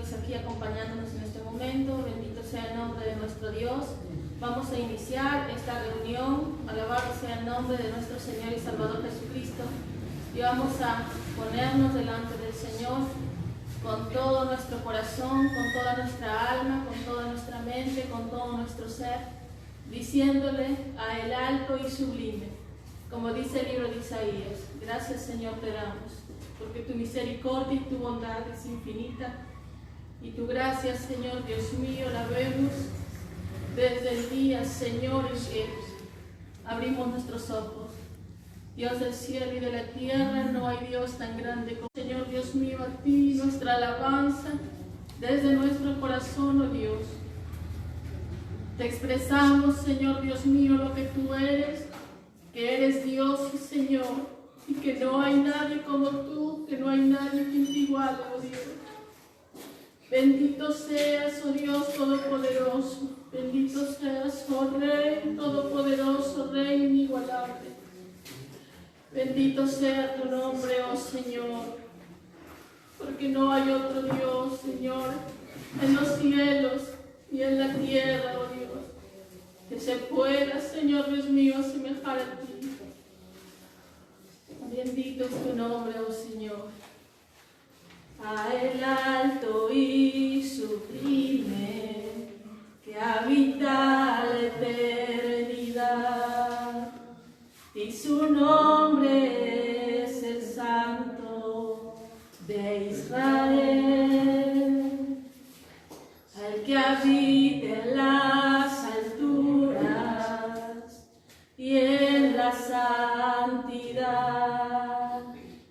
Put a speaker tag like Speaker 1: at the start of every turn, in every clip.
Speaker 1: Félix aquí acompañándonos en este momento. Bendito sea el nombre de nuestro Dios. Vamos a iniciar esta reunión. Alabado sea el nombre de nuestro Señor y Salvador Jesucristo. Y vamos a ponernos delante del Señor con todo nuestro corazón, con toda nuestra alma, con toda nuestra mente, con todo nuestro ser, diciéndole a el alto y sublime, como dice el libro de Isaías: gracias, Señor, te damos, porque tu misericordia y tu bondad es infinita, y tu gracia, Señor Dios mío, la vemos desde el día, Señor, en que abrimos nuestros ojos. Dios del cielo y de la tierra, no hay Dios tan grande como Señor Dios mío. A ti nuestra alabanza desde nuestro corazón, oh Dios. Te expresamos, Señor Dios mío, lo que tú eres, que eres Dios y Señor, y que no hay nadie como tú, que no hay nadie que te iguale, oh Dios. Bendito seas, oh Dios todopoderoso, bendito seas, oh Rey todopoderoso, Rey inigualable. Bendito sea tu nombre, oh Señor, porque no hay otro Dios, Señor, en los cielos y en la tierra, oh Dios, que se pueda, Señor Dios mío, asemejar a ti. Bendito es tu nombre, oh Señor. A el alto y sublime, que habita la eternidad, y su nombre es el Santo de Israel, al que habita en las alturas y en la santidad,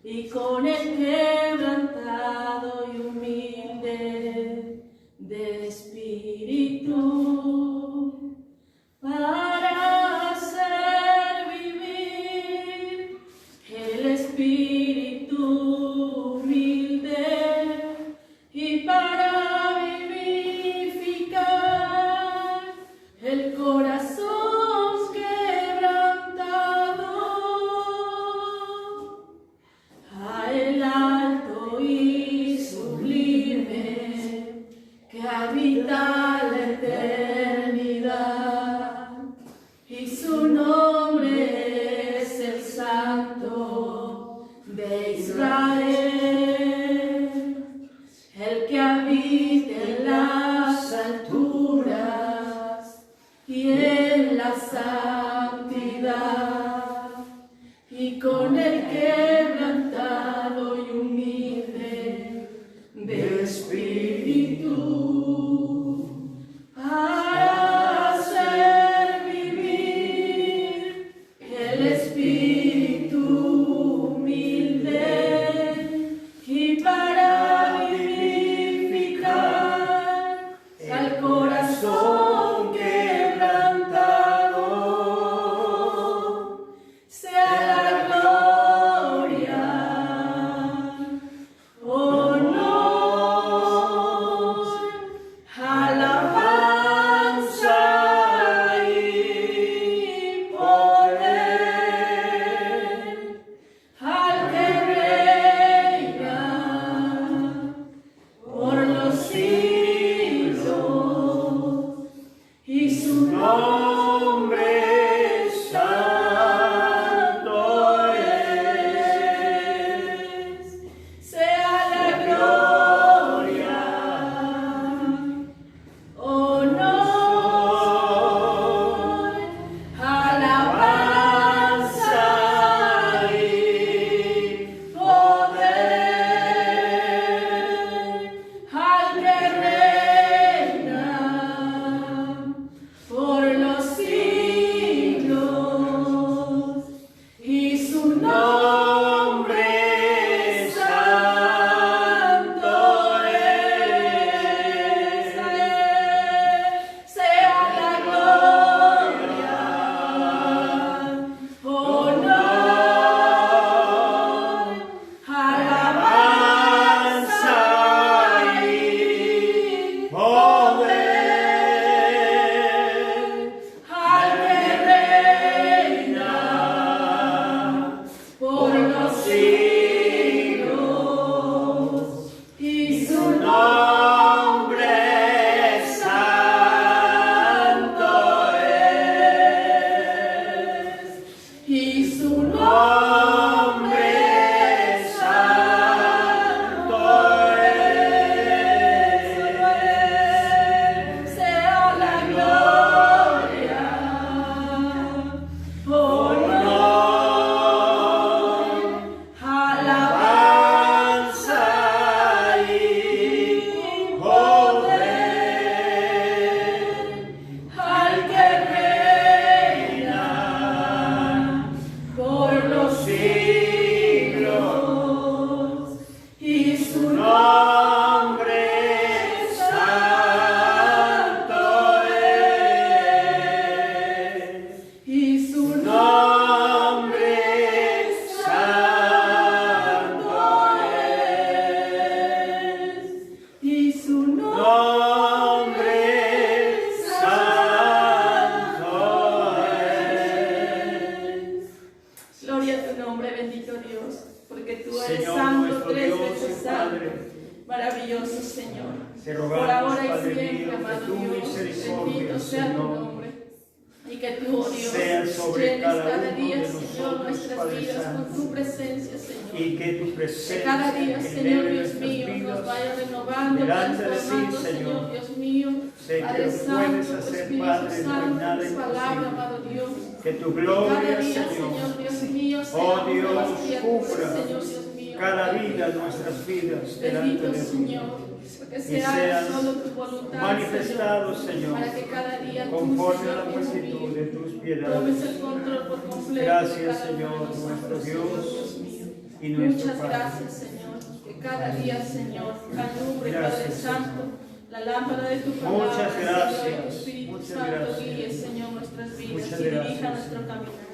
Speaker 1: y con el quebrantado y humilde de espíritu, para hacer vivir el espíritu humilde, y para vivificar el corazón quebrantado. A el alto y sublime, que habita la eternidad, y su nombre es el Santo de Israel, el que habita en las alturas y en la santidad, y con el quebrantado y humilde de espíritu, para hacer vivir el espíritu humilde, y para vivificar al corazón quebrantado. Sea la gloria, honor
Speaker 2: nombre santo es.
Speaker 1: Gloria a tu nombre, bendito Dios, porque tú eres
Speaker 2: Señor,
Speaker 1: santo,
Speaker 2: nuestro
Speaker 1: 3
Speaker 2: Dios
Speaker 1: veces
Speaker 2: y
Speaker 1: santo.
Speaker 2: Padre,
Speaker 1: Maravilloso Señor.
Speaker 2: te
Speaker 1: Por
Speaker 2: rogamos,
Speaker 1: ahora y
Speaker 2: Padre
Speaker 1: siempre,
Speaker 2: mío, que
Speaker 1: amado
Speaker 2: tu
Speaker 1: Dios,
Speaker 2: misericordia,
Speaker 1: bendito sea tu
Speaker 2: Señor,
Speaker 1: nombre. Y que tú, oh Dios,
Speaker 2: sea sobre
Speaker 1: llenes
Speaker 2: cada
Speaker 1: cada
Speaker 2: uno
Speaker 1: día,
Speaker 2: de
Speaker 1: Señor,
Speaker 2: nosotros,
Speaker 1: nuestras
Speaker 2: Padre
Speaker 1: vidas
Speaker 2: Santo.
Speaker 1: con tu presencia, Señor.
Speaker 2: Y que tu
Speaker 1: Que
Speaker 2: presencia
Speaker 1: cada día, Señor
Speaker 2: genere
Speaker 1: Dios
Speaker 2: nuestras
Speaker 1: mío, nos
Speaker 2: vidas
Speaker 1: vaya renovando,
Speaker 2: delante de ti,
Speaker 1: transformando,
Speaker 2: Señor.
Speaker 1: Señor Dios mío.
Speaker 2: Sé que
Speaker 1: Padre
Speaker 2: lo
Speaker 1: Santo,
Speaker 2: puedes
Speaker 1: tu
Speaker 2: hacer,
Speaker 1: Espíritu
Speaker 2: Padre, no hay
Speaker 1: Santo,
Speaker 2: nada
Speaker 1: tu palabra,
Speaker 2: imposible.
Speaker 1: amado Dios.
Speaker 2: Que tu
Speaker 1: Cada
Speaker 2: gloria,
Speaker 1: día,
Speaker 2: Señor,
Speaker 1: Señor Dios mío,
Speaker 2: oh
Speaker 1: seamos
Speaker 2: Dios,
Speaker 1: nuevas criaturas,
Speaker 2: cubra
Speaker 1: Señor Dios mío.
Speaker 2: cada vida, nuestras vidas delante
Speaker 1: Bendito
Speaker 2: de ti.
Speaker 1: Señor, que
Speaker 2: Y
Speaker 1: sea
Speaker 2: seas
Speaker 1: solo tu voluntad,
Speaker 2: manifestado, Señor,
Speaker 1: para que cada día tú,
Speaker 2: conforme a
Speaker 1: Señor
Speaker 2: la
Speaker 1: Dios
Speaker 2: multitud de
Speaker 1: mío,
Speaker 2: tus
Speaker 1: tomes
Speaker 2: piedades.
Speaker 1: el control por completo.
Speaker 2: Gracias,
Speaker 1: de cada
Speaker 2: Señor,
Speaker 1: uno de nosotros,
Speaker 2: nuestro
Speaker 1: Señor
Speaker 2: Dios
Speaker 1: mío.
Speaker 2: y nuestro
Speaker 1: Muchas
Speaker 2: Padre.
Speaker 1: gracias, Señor, que cada día, Señor, alumbre, Padre
Speaker 2: Gracias,
Speaker 1: Santo, la lámpara de tu palabra,
Speaker 2: Muchas
Speaker 1: Señor,
Speaker 2: gracias.
Speaker 1: y tu Espíritu
Speaker 2: Muchas
Speaker 1: Santo
Speaker 2: gracias.
Speaker 1: guíe, Señor, nuestras vidas
Speaker 2: Muchas
Speaker 1: y dirija
Speaker 2: gracias.
Speaker 1: nuestro caminar.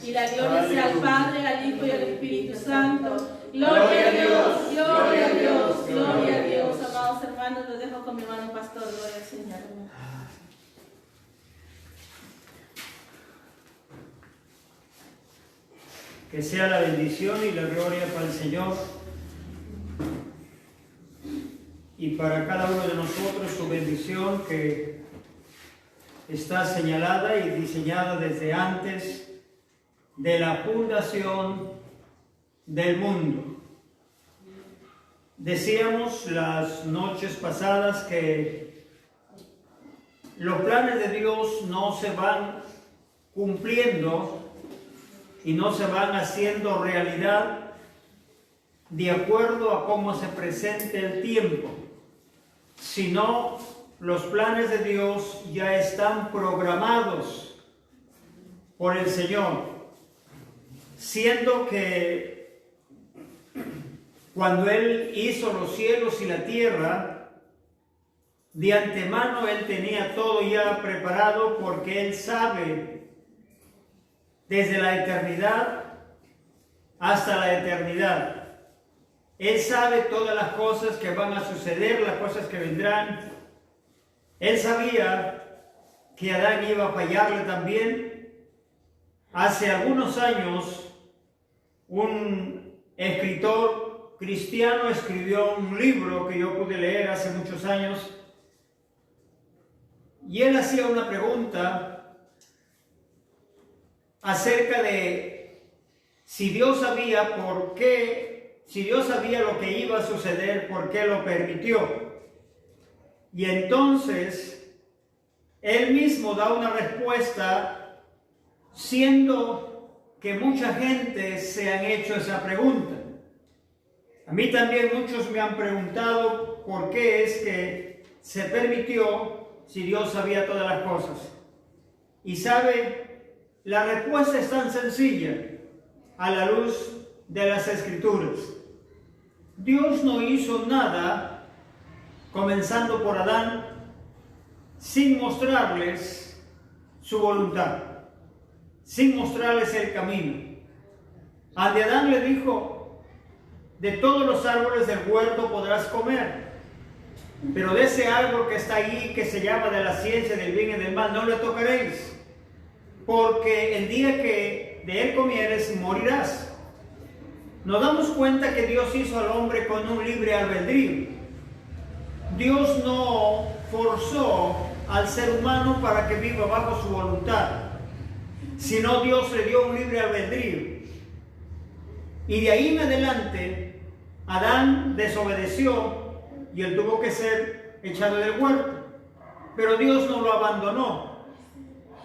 Speaker 1: Y la gloria sea al
Speaker 2: Aleluya.
Speaker 1: Padre, al Hijo y al Espíritu Santo.
Speaker 2: Gloria
Speaker 1: Gloria
Speaker 2: a
Speaker 1: a Dios,
Speaker 2: Dios,
Speaker 1: gloria a Dios,
Speaker 2: gloria
Speaker 1: gloria
Speaker 2: a
Speaker 1: a Dios.
Speaker 2: Dios.
Speaker 1: Amados hermanos, los dejo con mi hermano pastor, gloria al Señor.
Speaker 2: Que sea la bendición y la gloria para el Señor y para cada uno de nosotros su bendición que está señalada y diseñada desde antes de la fundación del mundo. Decíamos las noches pasadas que los planes de Dios no se van cumpliendo y no se van haciendo realidad de acuerdo a cómo se presente el tiempo, sino los planes de Dios ya están programados por el Señor, siendo que cuando Él hizo los cielos y la tierra, de antemano Él tenía todo ya preparado, porque Él sabe desde la eternidad hasta la eternidad. Él sabe todas las cosas que van a suceder, las cosas que vendrán. Él sabía que Adán iba a fallarle también. Hace algunos años, un escritor cristiano escribió un libro que yo pude leer hace muchos años, y él hacía una pregunta acerca de si Dios sabía por qué, si Dios sabía lo que iba a suceder, por qué lo permitió. Y entonces él mismo da una respuesta, siendo que mucha gente se han hecho esa pregunta. A mí también muchos me han preguntado por qué es que se permitió si Dios sabía todas las cosas. Y sabe, la respuesta es tan sencilla a la luz de las Escrituras. Dios no hizo nada, comenzando por Adán, sin mostrarles su voluntad, sin mostrarles el camino. A Adán le dijo: de todos los árboles del huerto podrás comer, pero de ese árbol que está ahí, que se llama de la ciencia del bien y del mal, no le tocaréis, porque el día que de él comieres morirás. Nos damos cuenta que Dios hizo al hombre con un libre albedrío. Dios no forzó al ser humano para que viva bajo su voluntad, sino Dios le dio un libre albedrío. Y de ahí en adelante, Adán desobedeció y él tuvo que ser echado del huerto. Pero Dios no lo abandonó,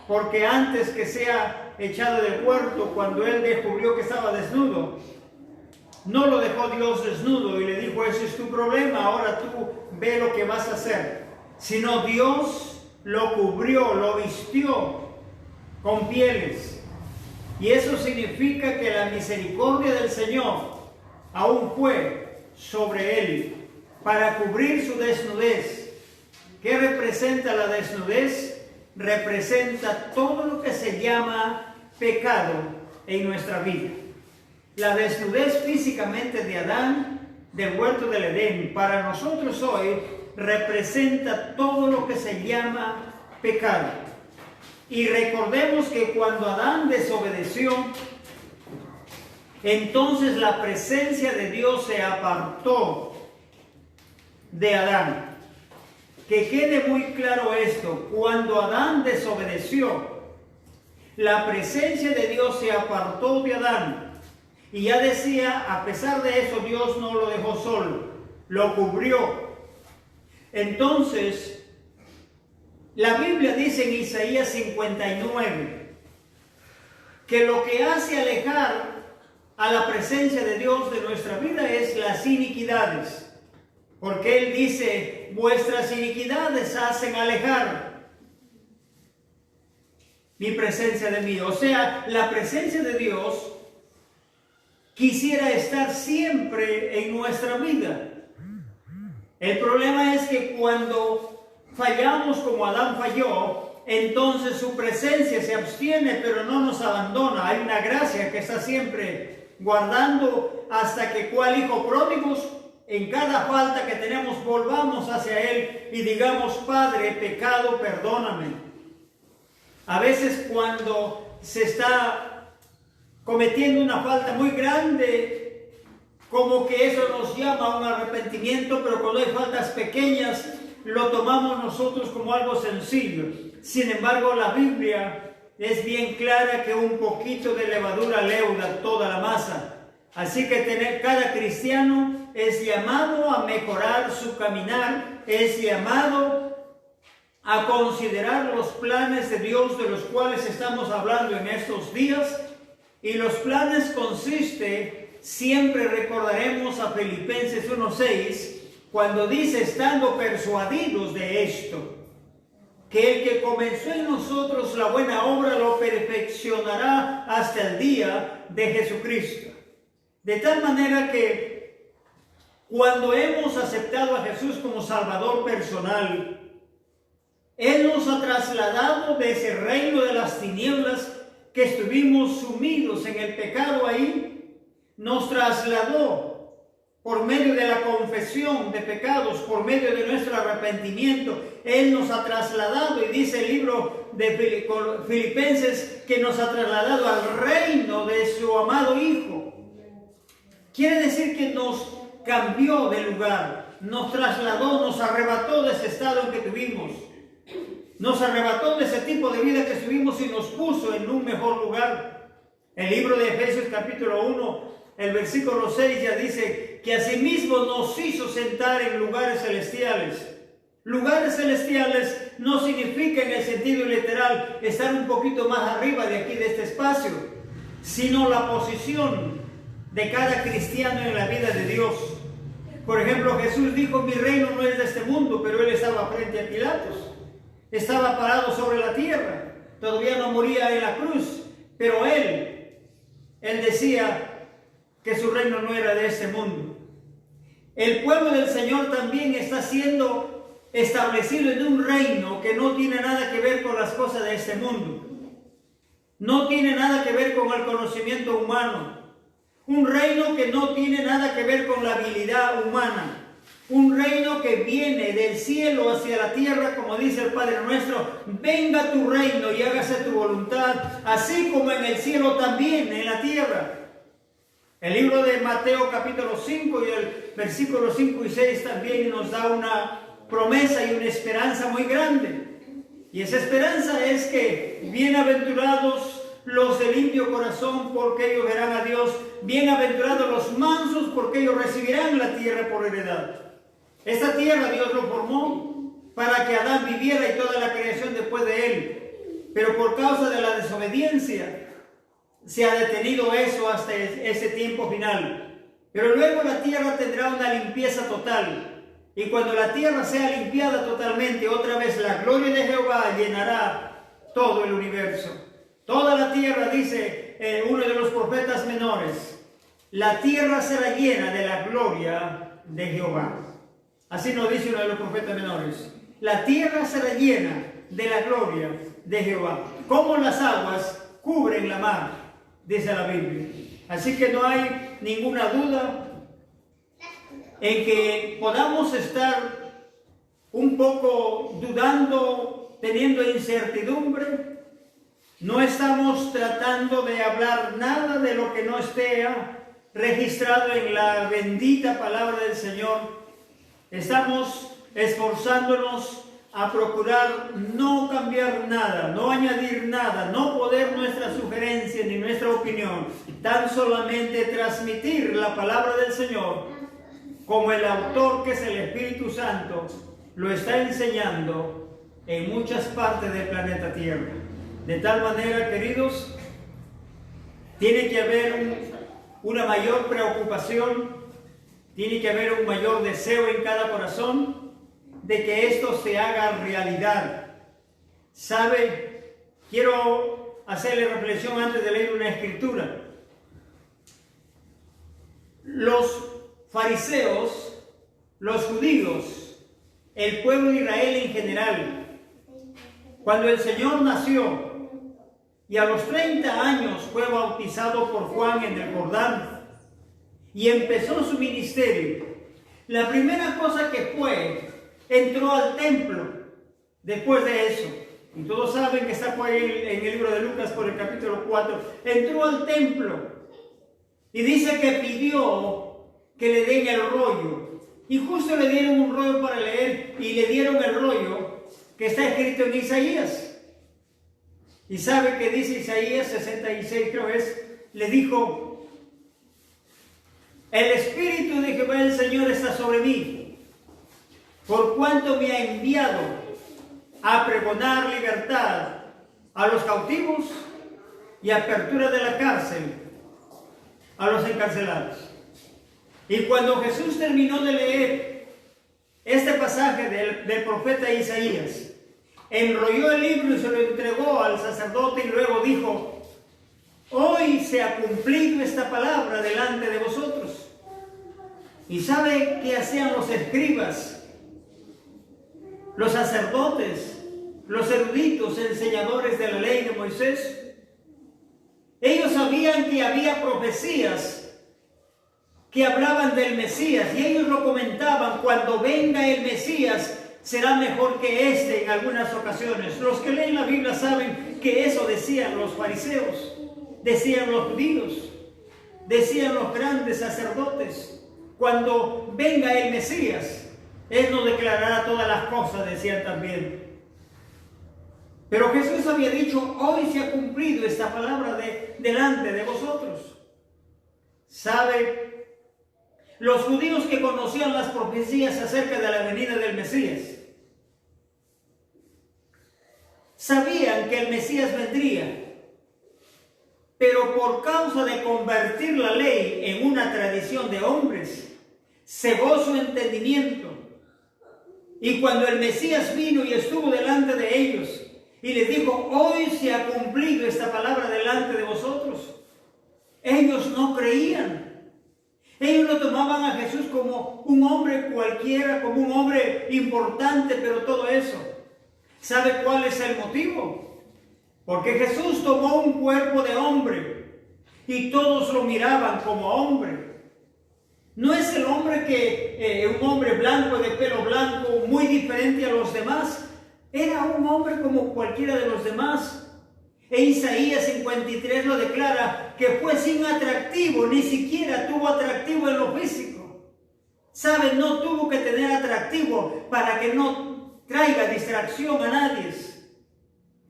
Speaker 2: porque antes que sea echado del huerto, cuando él descubrió que estaba desnudo, no lo dejó Dios desnudo y le dijo: ese es tu problema, ahora tú ve lo que vas a hacer. Sino Dios lo cubrió, lo vistió con pieles. Y eso significa que la misericordia del Señor aún fue sobre él para cubrir su desnudez. ¿Qué representa la desnudez? Representa todo lo que se llama pecado en nuestra vida. La desnudez físicamente de Adán del huerto del Edén, para nosotros hoy representa todo lo que se llama pecado. Y recordemos que cuando Adán desobedeció, entonces la presencia de Dios se apartó de Adán. Que quede muy claro esto: cuando Adán desobedeció, la presencia de Dios se apartó de Adán. Y ya decía, a pesar de eso, Dios no lo dejó solo, lo cubrió. Entonces, la Biblia dice en Isaías 59 que lo que hace alejar a la presencia de Dios de nuestra vida es las iniquidades. Porque Él dice, vuestras iniquidades hacen alejar mi presencia de mí. O sea, la presencia de Dios quisiera estar siempre en nuestra vida. El problema es que cuando fallamos como Adán falló, entonces su presencia se abstiene, pero no nos abandona. Hay una gracia que está siempre guardando hasta que cual hijo pródigos, en cada falta que tenemos, volvamos hacia Él y digamos, Padre, pecado, perdóname. A veces cuando se está cometiendo una falta muy grande, como que eso nos llama a un arrepentimiento, pero cuando hay faltas pequeñas, lo tomamos nosotros como algo sencillo. Sin embargo, la Biblia es bien clara que un poquito de levadura leuda toda la masa. Así que cada cristiano es llamado a mejorar su caminar, es llamado a considerar los planes de Dios de los cuales estamos hablando en estos días. Y los planes consiste, siempre recordaremos a Filipenses 1:6, cuando dice, estando persuadidos de esto, que el que comenzó en nosotros la buena obra lo perfeccionará hasta el día de Jesucristo. De tal manera que cuando hemos aceptado a Jesús como Salvador personal, Él nos ha trasladado de ese reino de las tinieblas que estuvimos sumidos en el pecado ahí, nos trasladó por medio de la confesión de pecados, por medio de nuestro arrepentimiento. Él nos ha trasladado, y dice el libro de Filipenses, que nos ha trasladado al reino de su amado Hijo. Quiere decir que nos cambió de lugar, nos trasladó, nos arrebató de ese estado en que tuvimos. Nos arrebató de ese tipo de vida que tuvimos y nos puso en un mejor lugar. El libro de Efesios capítulo 1, el versículo 6 ya dice que asimismo nos hizo sentar en lugares celestiales. Lugares celestiales no significa en el sentido literal estar un poquito más arriba de aquí, de este espacio, sino la posición de cada cristiano en la vida de Dios. Por ejemplo, Jesús dijo, mi reino no es de este mundo, pero Él estaba frente a Pilatos. Estaba parado sobre la tierra, todavía no moría en la cruz, pero Él decía que su reino no era de este mundo. El pueblo del Señor también está siendo establecido en un reino que no tiene nada que ver con las cosas de este mundo. No tiene nada que ver con el conocimiento humano. Un reino que no tiene nada que ver con la habilidad humana. Un reino que viene del cielo hacia la tierra, como dice el Padre nuestro, venga tu reino y hágase tu voluntad, así como en el cielo también en la tierra. El libro de Mateo capítulo 5 y el versículo 5 y 6 también nos da una promesa y una esperanza muy grande. Y esa esperanza es que bienaventurados los de limpio corazón, porque ellos verán a Dios. Bienaventurados los mansos, porque ellos recibirán la tierra por heredad. Esta tierra Dios lo formó para que Adán viviera y toda la creación después de él. Pero por causa de la desobediencia se ha detenido eso hasta ese tiempo final. Pero luego la tierra tendrá una limpieza total. Y cuando la tierra sea limpiada totalmente, otra vez la gloria de Jehová llenará todo el universo. Toda la tierra, dice uno de los profetas menores, la tierra será llena de la gloria de Jehová. Así nos dice uno de los profetas menores. La tierra será llena de la gloria de Jehová. Como las aguas cubren la mar, dice la Biblia. Así que no hay ninguna duda en que podamos estar un poco dudando, teniendo incertidumbre. No estamos tratando de hablar nada de lo que no esté registrado en la bendita palabra del Señor. Estamos esforzándonos a procurar no cambiar nada, no añadir nada, no poner nuestra sugerencia ni nuestra opinión, tan solamente transmitir la palabra del Señor como el autor, que es el Espíritu Santo, lo está enseñando en muchas partes del planeta Tierra. De tal manera, queridos, tiene que haber una mayor preocupación, tiene que haber un mayor deseo en cada corazón de que esto se haga realidad. ¿Sabe? Quiero hacerle reflexión antes de leer una escritura. Los fariseos, los judíos, el pueblo de Israel en general, cuando el Señor nació y a los 30 años fue bautizado por Juan en el Jordán y empezó su ministerio, la primera cosa que fue, entró al templo después de eso. Y todos saben que está por ahí en el libro de Lucas, por el capítulo 4. Entró al templo y dice que pidió que le den el rollo. Y justo le dieron un rollo para leer, y le dieron el rollo que está escrito en Isaías. Y sabe que dice Isaías 66, creo es, le dijo: el Espíritu de Jehová el Señor está sobre mí, por cuanto me ha enviado a pregonar libertad a los cautivos y apertura de la cárcel a los encarcelados. Y cuando Jesús terminó de leer este pasaje del profeta Isaías, enrolló el libro y se lo entregó al sacerdote y luego dijo: hoy se ha cumplido esta palabra delante de vosotros. ¿Y sabe qué hacían los escribas, los sacerdotes, los eruditos, enseñadores de la ley de Moisés? Ellos sabían que había profecías que hablaban del Mesías, y ellos lo comentaban: cuando venga el Mesías será mejor que este en algunas ocasiones. Los que leen la Biblia saben que eso decían los fariseos, decían los judíos, decían los grandes sacerdotes: cuando venga el Mesías, Él nos declarará todas las cosas, decían también. Pero Jesús había dicho: hoy se ha cumplido esta palabra delante de vosotros. ¿Sabe? Los judíos que conocían las profecías acerca de la venida del Mesías sabían que el Mesías vendría, pero por causa de convertir la ley en una tradición de hombres, cegó su entendimiento. Y cuando el Mesías vino y estuvo delante de ellos y les dijo: hoy se ha cumplido esta palabra delante de vosotros, ellos no creían. Ellos lo tomaban a Jesús como un hombre cualquiera, como un hombre importante, pero todo eso. ¿Sabe cuál es el motivo? Porque Jesús tomó un cuerpo de hombre y todos lo miraban como hombre. No es el hombre un hombre blanco, de pelo blanco, muy diferente a los demás. Era un hombre como cualquiera de los demás. E Isaías 53 lo declara, que fue sin atractivo, ni siquiera tuvo atractivo en lo físico. ¿Sabe? No tuvo que tener atractivo para que no traiga distracción a nadie.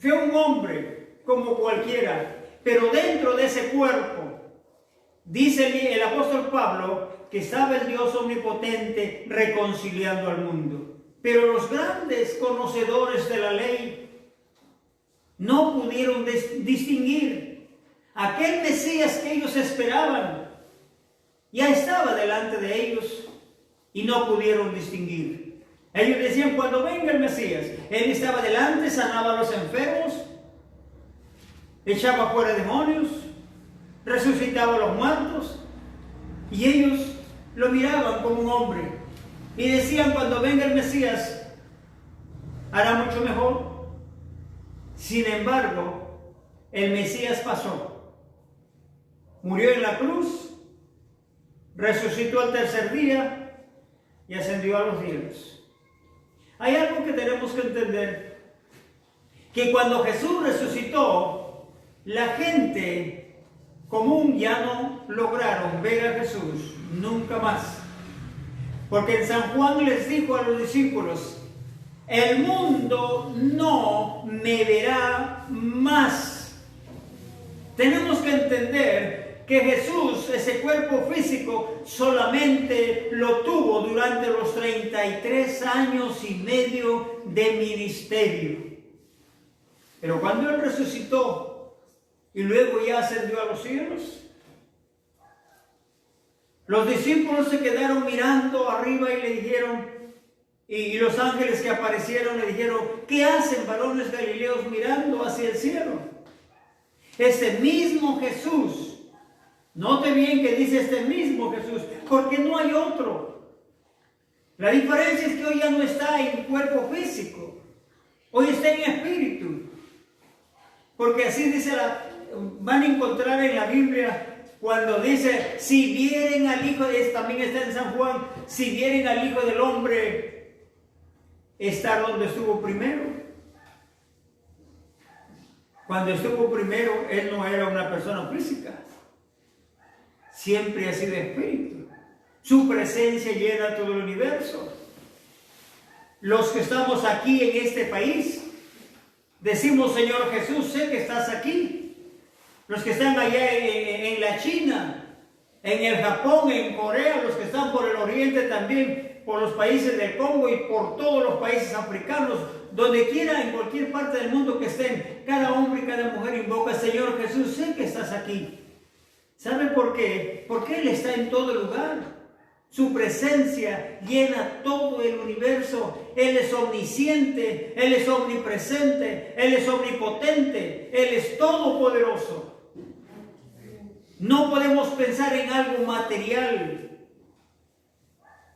Speaker 2: Fue un hombre como cualquiera, pero dentro de ese cuerpo, dice el apóstol Pablo, que estaba el Dios omnipotente reconciliando al mundo. Pero los grandes conocedores de la ley no pudieron distinguir aquel Mesías que ellos esperaban. Ya estaba delante de ellos y no pudieron distinguir. Ellos decían: cuando venga el Mesías. Él estaba delante, sanaba a los enfermos, echaba fuera demonios, resucitaba a los muertos, y ellos lo miraban como un hombre y decían: cuando venga el Mesías hará mucho mejor. Sin embargo, el Mesías pasó, murió en la cruz, resucitó al tercer día, y ascendió a los cielos. Hay algo que tenemos que entender, que cuando Jesús resucitó, la gente común ya no lograron ver a Jesús nunca más. Porque en San Juan les dijo a los discípulos: el mundo no me verá más. Tenemos que entender que Jesús, ese cuerpo físico, solamente lo tuvo durante los 33 años y medio de ministerio. Pero cuando Él resucitó y luego ya ascendió a los cielos, los discípulos se quedaron mirando arriba y le dijeron, y los ángeles que aparecieron le dijeron: ¿qué hacen, varones galileos, mirando hacia el cielo? Ese mismo Jesús, note bien que dice este mismo Jesús, porque no hay otro. La diferencia es que hoy ya no está en cuerpo físico, hoy está en espíritu. Porque así dice, van a encontrar en la Biblia cuando dice: si vieren al Hijo, también está en San Juan, si vieren al Hijo del Hombre estar donde estuvo primero. Cuando estuvo primero, Él no era una persona física, siempre ha sido espíritu. Su presencia llena todo el universo. Los que estamos aquí en este país, decimos: Señor Jesús, sé que estás aquí. Los que están allá en la China, en el Japón, en Corea, los que están por el oriente también, por los países del Congo y por todos los países africanos, donde quiera, en cualquier parte del mundo que estén, cada hombre y cada mujer invoca: Señor Jesús, sé que estás aquí. ¿Sabe por qué? Porque Él está en todo lugar. Su presencia llena todo el universo. Él es omnisciente, Él es omnipresente, Él es omnipotente, Él es todopoderoso. No podemos pensar en algo material.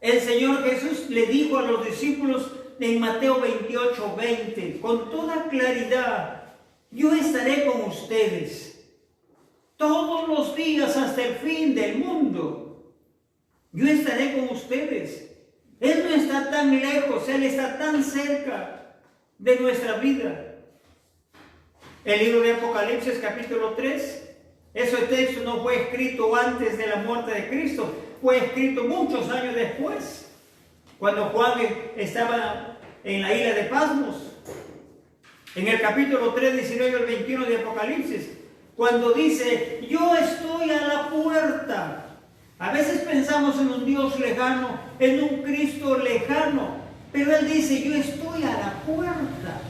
Speaker 2: El Señor Jesús le dijo a los discípulos en Mateo 28:20, con toda claridad: yo estaré con ustedes todos los días hasta el fin del mundo. Yo estaré con ustedes. Él no está tan lejos, Él está tan cerca de nuestra vida. El libro de Apocalipsis capítulo 3, ese texto no fue escrito antes de la muerte de Cristo, fue escrito muchos años después, cuando Juan estaba en la isla de Patmos. En el capítulo 3, 19 al 21 de Apocalipsis, cuando dice: yo estoy a la puerta. A veces pensamos en un Dios lejano, en un Cristo lejano, pero Él dice: yo estoy a la puerta.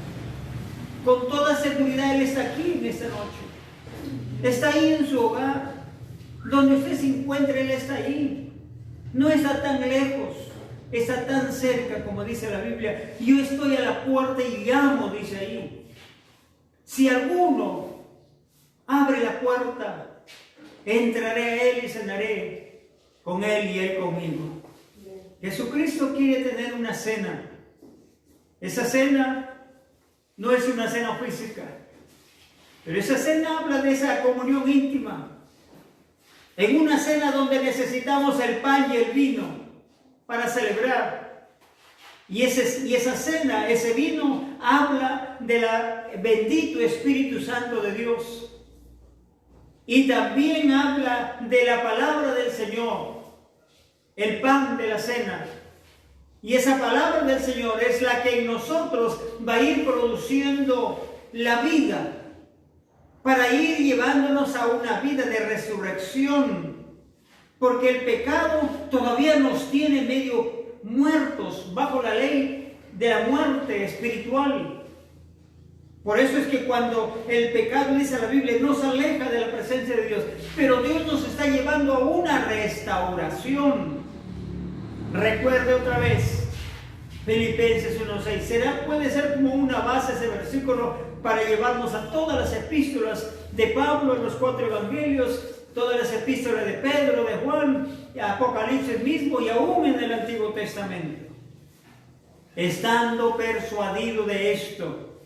Speaker 2: Con toda seguridad Él está aquí en esta noche. Está ahí en su hogar. Donde usted se encuentre, Él está ahí. No está tan lejos, está tan cerca, como dice la Biblia. Yo estoy a la puerta y llamo, dice ahí. Si alguno abre la puerta, entraré a Él y cenaré con Él y Él conmigo. Jesucristo quiere tener una cena. Esa cena no es una cena física, pero esa cena habla de esa comunión íntima. En una cena donde necesitamos el pan y el vino para celebrar. Y esa cena, ese vino, habla del bendito Espíritu Santo de Dios. Y también habla de la palabra del Señor, el pan de la cena. Y esa palabra del Señor es la que en nosotros va a ir produciendo la vida, para ir llevándonos a una vida de resurrección. Porque el pecado todavía nos tiene medio muertos bajo la ley de la muerte espiritual. Por eso es que cuando el pecado, dice la Biblia, nos aleja de la presencia de Dios, pero Dios nos está llevando a una restauración. Recuerde otra vez Filipenses 1:6. Puede ser como una base ese versículo para llevarnos a todas las epístolas de Pablo en los 4 evangelios, todas las epístolas de Pedro, de Juan, Apocalipsis mismo y aún en el Antiguo Testamento. Estando persuadido de esto,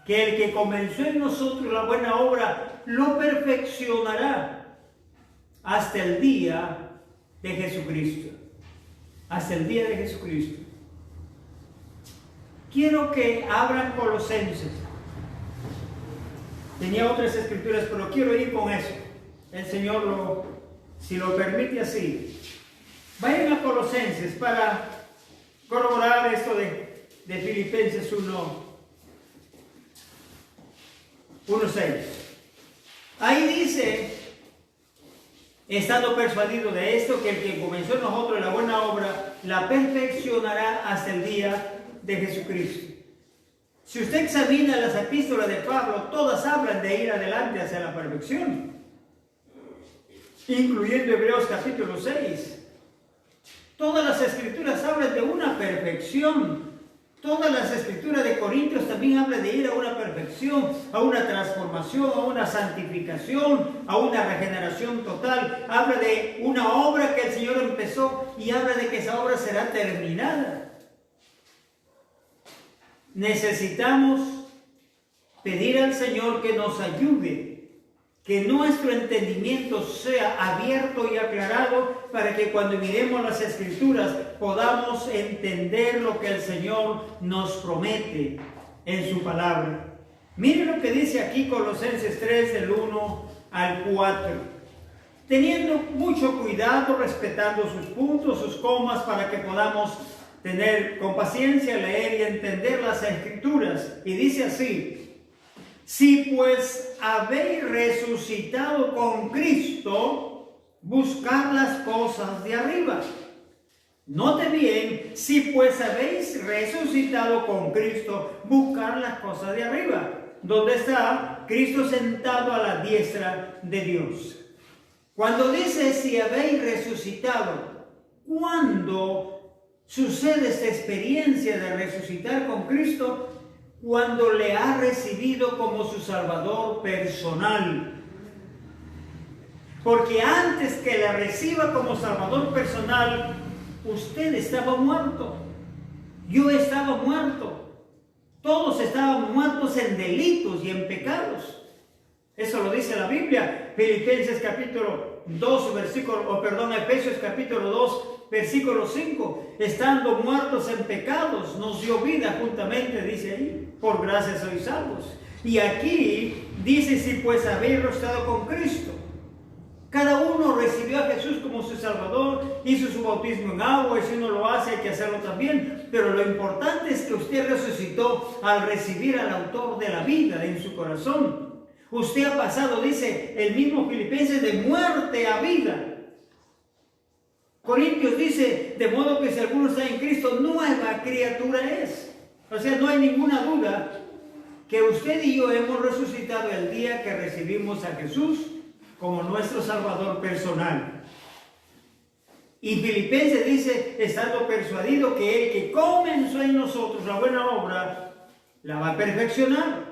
Speaker 2: que el que comenzó en nosotros la buena obra lo perfeccionará hasta el día de Jesucristo. hasta el día de Jesucristo. Quiero que abran Colosenses. Tenía otras escrituras, pero quiero ir con eso. El Señor, si lo permite así. Vayan a Colosenses para corroborar esto de Filipenses 1:6. Ahí dice, estando persuadido de esto, que el que comenzó en nosotros la buena obra, la perfeccionará hasta el día de Jesucristo. Si usted examina las epístolas de Pablo, todas hablan de ir adelante hacia la perfección, incluyendo Hebreos capítulo 6. Todas las escrituras hablan de una perfección. Todas las escrituras de Corintios también hablan de ir a una perfección, a una transformación, a una santificación, a una regeneración total. Habla de una obra que el Señor empezó y habla de que esa obra será terminada. Necesitamos pedir al Señor que nos ayude, que nuestro entendimiento sea abierto y aclarado para que cuando miremos las Escrituras podamos entender lo que el Señor nos promete en su palabra. Miren lo que dice aquí Colosenses 3, del 1 al 4. Teniendo mucho cuidado, respetando sus puntos, sus comas, para que podamos tener con paciencia, leer y entender las Escrituras. Y dice así: si pues habéis resucitado con Cristo, buscad las cosas de arriba. Note bien, si pues habéis resucitado con Cristo, buscad las cosas de arriba, donde está Cristo sentado a la diestra de Dios. Cuando dice si habéis resucitado, ¿cuándo sucede esta experiencia de resucitar con Cristo? Cuando le ha recibido como su Salvador personal. Porque antes que le reciba como Salvador personal, usted estaba muerto. Yo estaba muerto. Todos estaban muertos en delitos y en pecados. Eso lo dice la Biblia. Filipenses capítulo 2, Efesios capítulo 2, versículo 5. Estando muertos en pecados, nos dio vida juntamente, dice ahí. Por gracia sois salvos. Y aquí dice, si pues habéis resucitado con Cristo. Cada uno recibió a Jesús como su Salvador, hizo su bautismo en agua, y si uno lo hace hay que hacerlo también. Pero lo importante es que usted resucitó al recibir al autor de la vida en su corazón. Usted ha pasado, dice el mismo Filipenses, de muerte a vida. Corintios dice, de modo que si alguno está en Cristo, nueva criatura es. O sea, no hay ninguna duda que usted y yo hemos resucitado el día que recibimos a Jesús como nuestro Salvador personal. Y Filipenses dice, estando persuadido que el que comenzó en nosotros la buena obra, la va a perfeccionar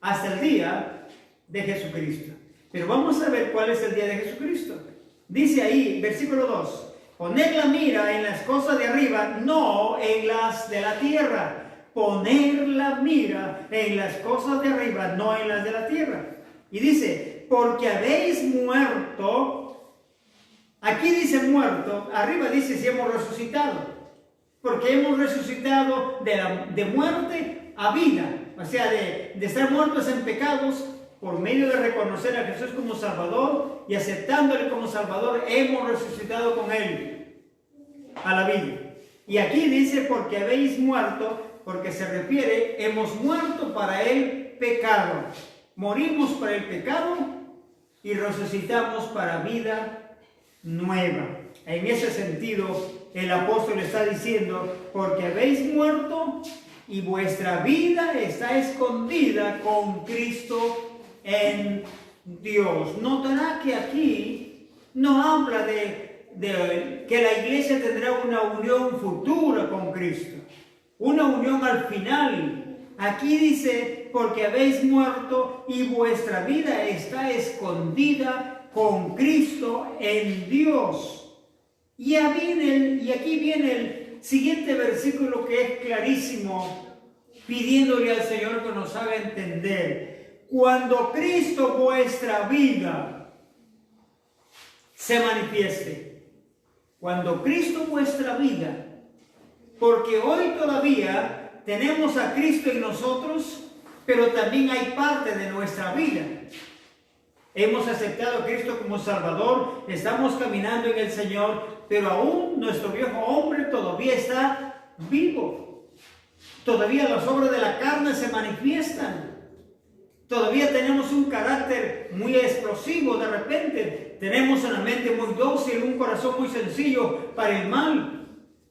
Speaker 2: hasta el día de Jesucristo. Pero vamos a ver cuál es el día de Jesucristo. Dice ahí, versículo 2, poner la mira en las cosas de arriba, no en las de la tierra. Poner la mira en las cosas de arriba, no en las de la tierra. Y dice, porque habéis muerto. Aquí dice muerto, arriba dice si hemos resucitado. Porque hemos resucitado de muerte a vida. O sea, de estar muertos en pecados, por medio de reconocer a Jesús como Salvador y aceptándole como Salvador, hemos resucitado con Él a la vida. Y aquí dice, porque habéis muerto, porque se refiere, hemos muerto para el pecado. Morimos para el pecado y resucitamos para vida nueva. En ese sentido, el apóstol está diciendo, porque habéis muerto y vuestra vida está escondida con Cristo en Dios. Notará que aquí no habla de que la iglesia tendrá una unión futura con Cristo, una unión al final. Aquí dice, porque habéis muerto y vuestra vida está escondida con Cristo en Dios. Y aquí viene el siguiente versículo que es clarísimo, pidiéndole al Señor que nos haga entender. Cuando Cristo vuestra vida se manifieste. cuando Cristo vuestra vida, porque hoy todavía tenemos a Cristo en nosotros, pero también hay parte de nuestra vida. Hemos aceptado a Cristo como Salvador, estamos caminando en el Señor, pero aún nuestro viejo hombre todavía está vivo. Todavía las obras de la carne se manifiestan. Todavía tenemos un carácter muy explosivo de repente. Tenemos una mente muy dócil, un corazón muy sencillo para el mal.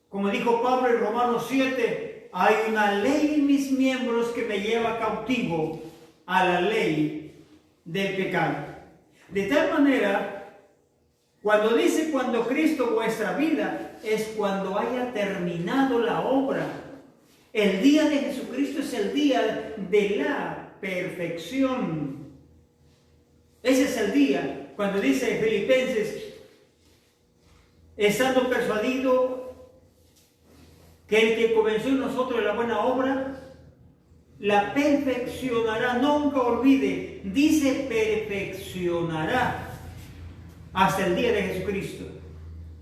Speaker 2: Como dijo Pablo en Romanos 7, hay una ley en mis miembros que me lleva cautivo a la ley del pecado. De tal manera, cuando dice cuando Cristo vuestra vida, es cuando haya terminado la obra. El día de Jesucristo es el día de la perfección. Ese es el día, cuando dice Filipenses, estando persuadido que el que comenzó en nosotros la buena obra, la perfeccionará. Nunca olvide, dice perfeccionará hasta el día de Jesucristo.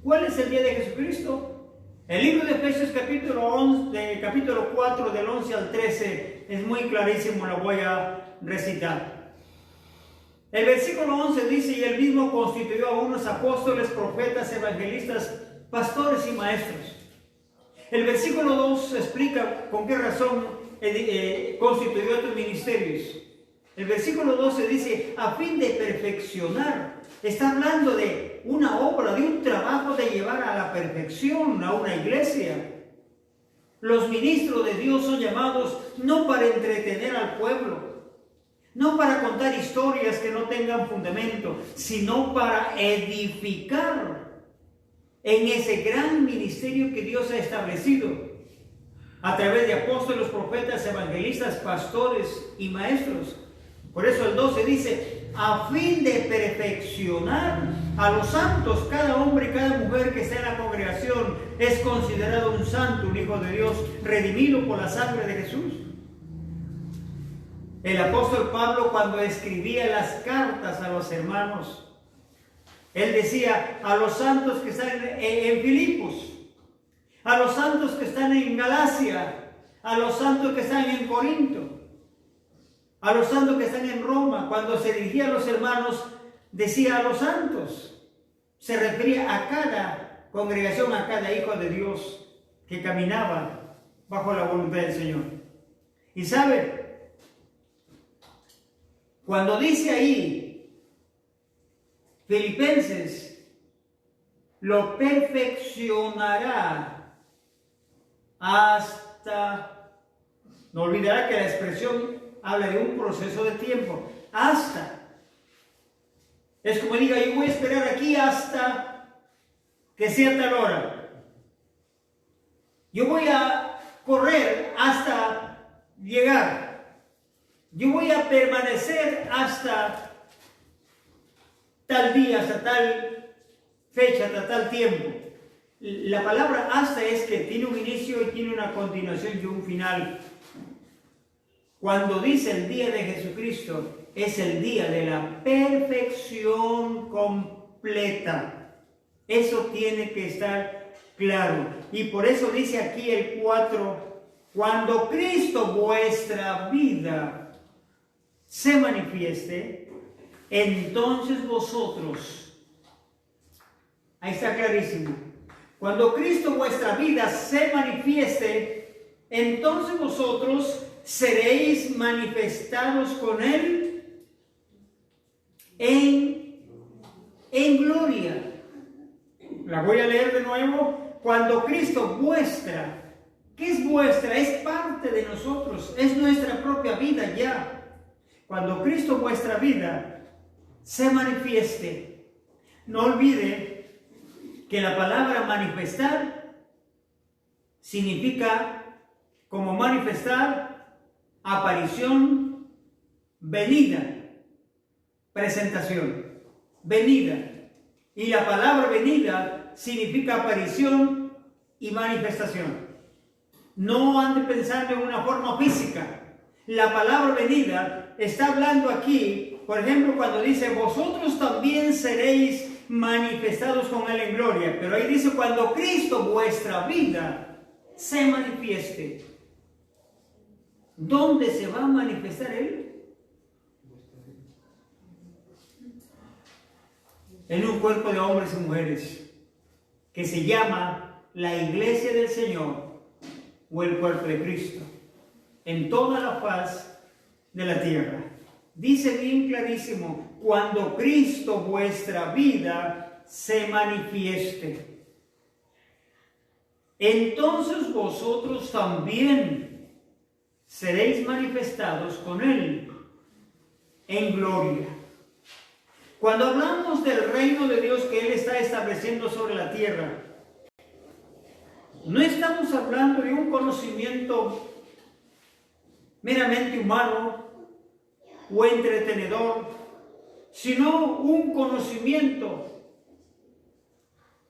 Speaker 2: ¿Cuál es el día de Jesucristo? El libro de Efesios capítulo 4 del 11 al 13 es muy clarísimo, lo voy a recitar. El versículo 11 dice: y él mismo constituyó a unos apóstoles, profetas, evangelistas, pastores y maestros. El versículo 2 explica con qué razón constituyó estos ministerios. El versículo 12 dice: a fin de perfeccionar. Está hablando de una obra, de un trabajo de llevar a la perfección a una iglesia. Los ministros de Dios son llamados no para entretener al pueblo, no para contar historias que no tengan fundamento, sino para edificar en ese gran ministerio que Dios ha establecido a través de apóstoles, profetas, evangelistas, pastores y maestros. Por eso el 12 dice: a fin de perfeccionar a los santos. Cada hombre y cada mujer que está en la congregación es considerado un santo, un hijo de Dios, redimido por la sangre de Jesús. El apóstol Pablo, cuando escribía las cartas a los hermanos, él decía a los santos que están en Filipos, a los santos que están en Galacia, a los santos que están en Corinto, a los santos que están en Roma. Cuando se dirigía a los hermanos, decía a los santos. Se refería a cada congregación, a cada hijo de Dios que caminaba bajo la voluntad del Señor. Y sabe, cuando dice ahí Filipenses, lo perfeccionará hasta, no olvidará que la expresión habla de un proceso de tiempo, hasta. Es como diga: yo voy a esperar aquí hasta que sea tal hora. Yo voy a correr hasta llegar. Yo voy a permanecer hasta tal día, hasta tal fecha, hasta tal tiempo. La palabra hasta es que tiene un inicio y tiene una continuación y un final. Cuando dice el día de Jesucristo, es el día de la perfección completa. Eso tiene que estar claro. Y por eso dice aquí el 4, cuando Cristo vuestra vida se manifieste, entonces vosotros, ahí está clarísimo, cuando Cristo vuestra vida se manifieste, entonces vosotros seréis manifestados con Él en gloria. La voy a leer de nuevo. Cuando Cristo vuestra, ¿qué es vuestra? Es parte de nosotros, es nuestra propia vida ya. Cuando Cristo vuestra vida se manifieste, no olvide que la palabra manifestar significa como manifestar, aparición, venida, presentación, venida. Y la palabra venida significa aparición y manifestación. No ande pensando en una forma física. La palabra venida está hablando aquí, por ejemplo, cuando dice: vosotros también seréis manifestados con Él en gloria. Pero ahí dice, cuando Cristo, vuestra vida, se manifieste. ¿Dónde se va a manifestar Él? En un cuerpo de hombres y mujeres que se llama la Iglesia del Señor o el cuerpo de Cristo, en toda la faz de la tierra. Dice bien clarísimo, cuando Cristo, vuestra vida, se manifieste, entonces vosotros también seréis manifestados con Él en gloria. Cuando hablamos del reino de Dios que Él está estableciendo sobre la tierra, no estamos hablando de un conocimiento meramente humano o entretenedor, sino un conocimiento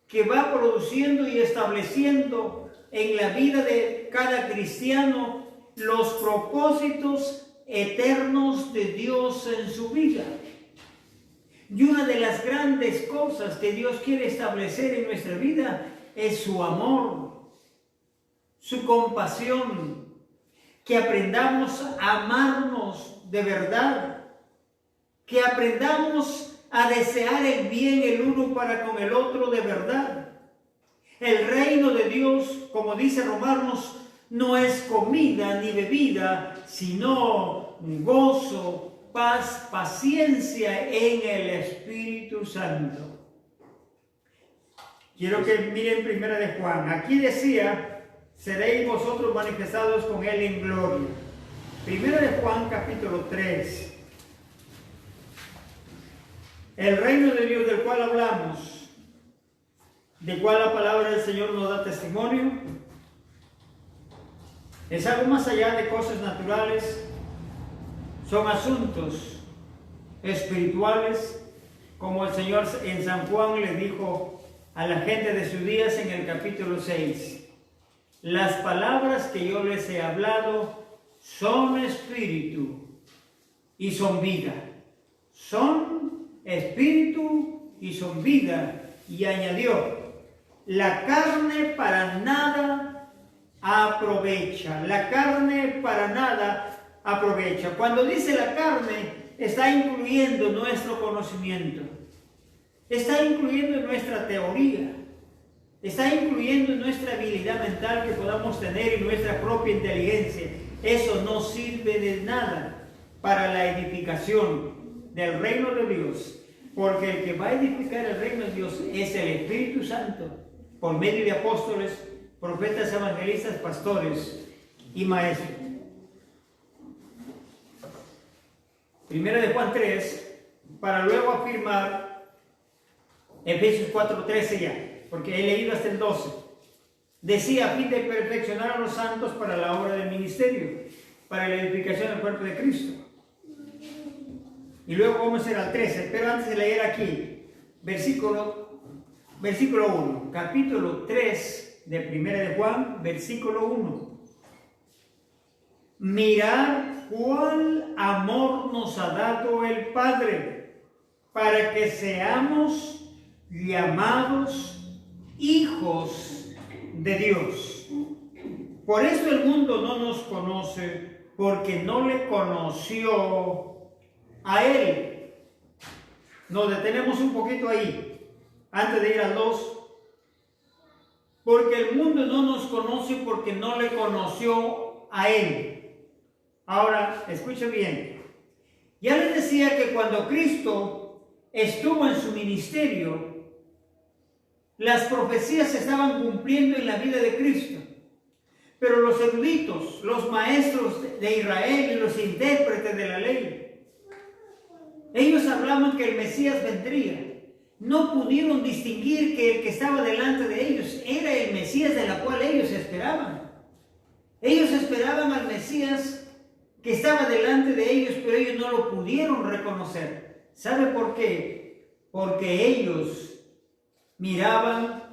Speaker 2: que va produciendo y estableciendo en la vida de cada cristiano los propósitos eternos de Dios en su vida. Y una de las grandes cosas que Dios quiere establecer en nuestra vida es su amor, su compasión, que aprendamos a amarnos de verdad, que aprendamos a desear el bien el uno para con el otro de verdad. El reino de Dios, como dice Romanos, no es comida ni bebida, sino gozo, paz, paciencia en el Espíritu Santo. Quiero que miren primera de Juan. Aquí decía, seréis vosotros manifestados con Él en gloria. Primera de Juan, capítulo 3. El reino de Dios del cual hablamos, de cual la palabra del Señor nos da testimonio, es algo más allá de cosas naturales. Son asuntos espirituales, como el Señor en San Juan le dijo a la gente de sus días en el capítulo 6. Las palabras que yo les he hablado son espíritu y son vida. Son espíritu y son vida. Y añadió, la carne para nada aprovecha. La carne para nada aprovecha. Cuando dice la carne, está incluyendo nuestro conocimiento, está incluyendo nuestra teoría, está incluyendo nuestra habilidad mental que podamos tener y nuestra propia inteligencia. Eso no sirve de nada para la edificación del reino de Dios, porque el que va a edificar el reino de Dios es el Espíritu Santo, por medio de apóstoles, profetas, evangelistas, pastores y maestros. Primera de Juan 3, para luego afirmar Efesios 4:13 ya, porque he leído hasta el 12. Decía, a fin de perfeccionar a los santos para la obra del ministerio, para la edificación del cuerpo de Cristo. Y luego vamos a ir al 13, pero antes de leer aquí, versículo 1, capítulo 3 de Primera de Juan, versículo 1. Mirad cuál amor nos ha dado el Padre, para que seamos llamados hijos de Dios. Por eso el mundo no nos conoce, porque no le conoció a Él. Nos detenemos un poquito ahí, antes de ir al 2. Porque el mundo no nos conoce porque no le conoció a Él. Ahora, escuche bien. Ya les decía que cuando Cristo estuvo en su ministerio, las profecías se estaban cumpliendo en la vida de Cristo. Pero los eruditos, los maestros de Israel y los intérpretes de la ley, ellos hablaban que el Mesías vendría. No pudieron distinguir que el que estaba delante de ellos era el Mesías de la cual ellos esperaban. Ellos esperaban al Mesías que estaba delante de ellos, pero ellos no lo pudieron reconocer. ¿Sabe por qué? Porque ellos miraban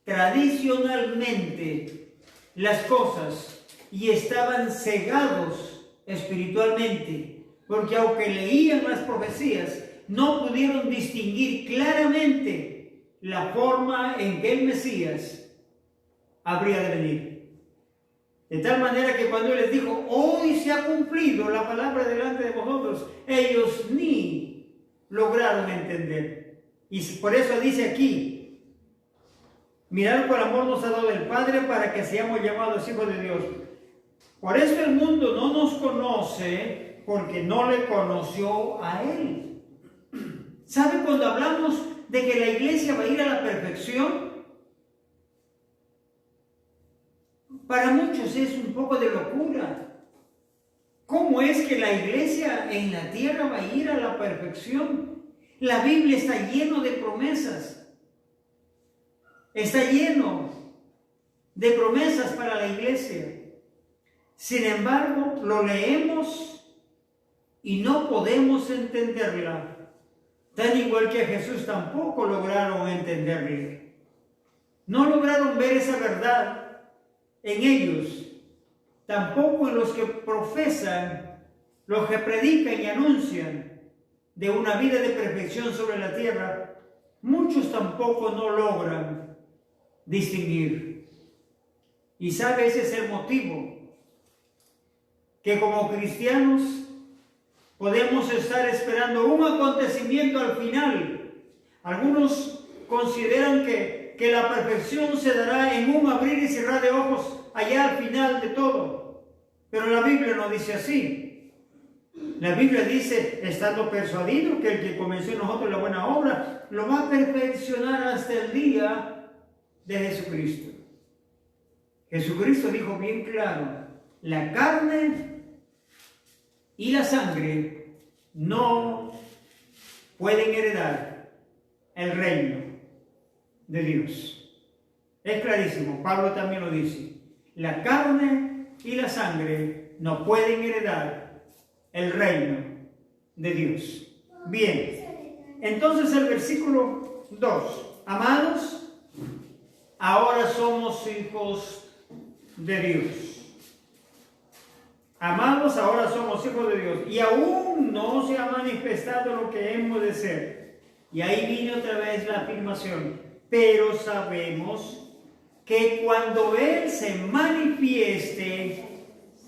Speaker 2: tradicionalmente las cosas y estaban cegados espiritualmente, porque aunque leían las profecías, no pudieron distinguir claramente la forma en que el Mesías habría de venir. De tal manera que cuando Él les dijo, hoy se ha cumplido la palabra delante de vosotros, ellos ni lograron entender. Y por eso dice aquí, mirad cuál amor nos ha dado el Padre para que seamos llamados hijos de Dios. Por eso el mundo no nos conoce, porque no le conoció a Él. ¿Sabe cuando hablamos de que la iglesia va a ir a la perfección? Para muchos es un poco de locura. ¿Cómo es que la iglesia en la tierra va a ir a la perfección? La Biblia está lleno de promesas. Está lleno de promesas para la iglesia. Sin embargo, lo leemos y no podemos entenderla. Tan igual que a Jesús tampoco lograron entenderle. No lograron ver esa verdad en ellos, tampoco en los que profesan, los que predican y anuncian de una vida de perfección sobre la tierra. Muchos tampoco no logran distinguir. Y sabe, ese es el motivo que como cristianos podemos estar esperando un acontecimiento al final. Algunos consideran que la perfección se dará en un abrir y cerrar de ojos allá al final de todo. Pero la Biblia no dice así. La Biblia dice, estando persuadido que el que comenzó en nosotros la buena obra, lo va a perfeccionar hasta el día de Jesucristo. Jesucristo dijo bien claro, la carne y la sangre no pueden heredar el reino de Dios. Es clarísimo, Pablo también lo dice. La carne y la sangre no pueden heredar el reino de Dios. Bien, entonces el versículo 2. Amados, ahora somos hijos de Dios. Amados, ahora somos hijos de Dios. Y aún no se ha manifestado lo que hemos de ser. Y ahí viene otra vez la afirmación. Pero sabemos que cuando Él se manifieste,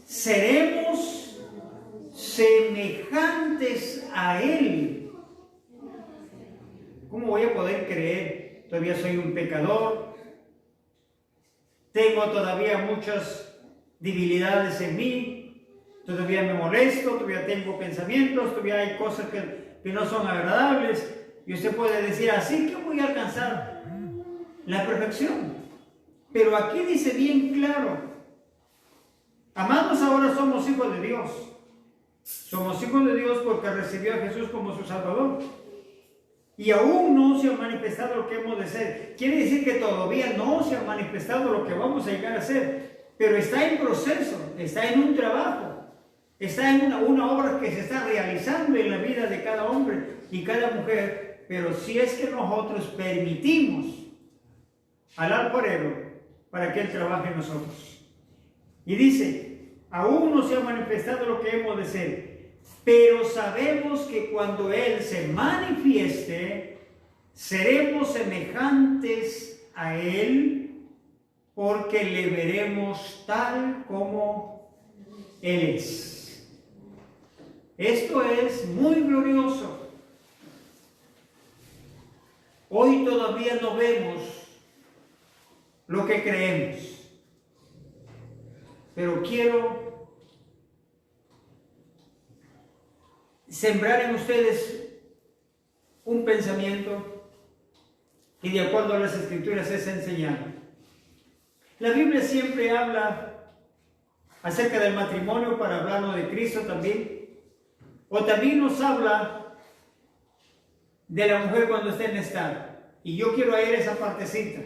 Speaker 2: seremos semejantes a Él. ¿Cómo voy a poder creer? Todavía soy un pecador. Tengo todavía muchas debilidades en mí. Todavía me molesto, todavía tengo pensamientos, todavía hay cosas que no son agradables. Y usted puede decir, así que voy a alcanzar la perfección. Pero aquí dice bien claro, amados, ahora somos hijos de Dios. Somos hijos de Dios porque recibió a Jesús como su Salvador. Y aún no se ha manifestado lo que hemos de ser. Quiere decir que todavía no se ha manifestado lo que vamos a llegar a ser. Pero está en proceso, está en un trabajo. Está en una obra que se está realizando en la vida de cada hombre y cada mujer. Pero si es que nosotros permitimos al alfarero para que Él trabaje en nosotros. Y dice, aún no se ha manifestado lo que hemos de ser, pero sabemos que cuando Él se manifieste, seremos semejantes a Él, porque le veremos tal como Él es. Esto es muy glorioso. Hoy todavía no vemos lo que creemos, pero quiero sembrar en ustedes un pensamiento que de acuerdo a las Escrituras es enseñado. La Biblia siempre habla acerca del matrimonio para hablarnos de Cristo también, o también nos habla de la mujer cuando está en estado, y yo quiero ir a esa partecita.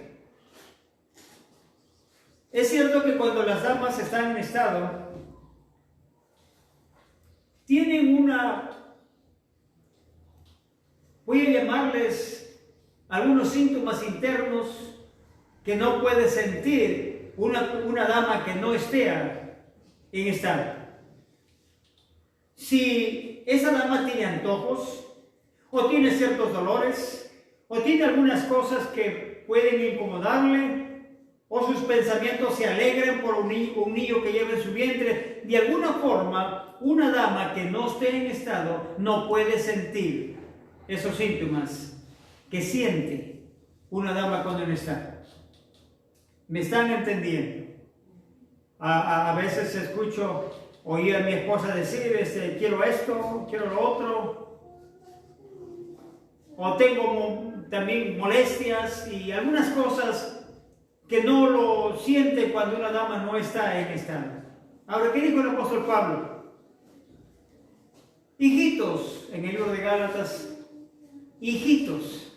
Speaker 2: Es cierto que cuando las damas están en estado, tienen voy a llamarles algunos síntomas internos que no puede sentir una dama que no esté en estado. Si esa dama tiene antojos, o tiene ciertos dolores, o tiene algunas cosas que pueden incomodarle, o sus pensamientos se alegran por un niño que lleva en su vientre. De alguna forma, una dama que no esté en estado no puede sentir esos síntomas que siente una dama cuando no está. ¿Me están entendiendo? A veces oí a mi esposa decir, quiero esto, quiero lo otro, o tengo también molestias y algunas cosas que no lo siente cuando una dama no está en estado. Ahora, ¿qué dijo el apóstol Pablo? Hijitos, en el libro de Gálatas, hijitos,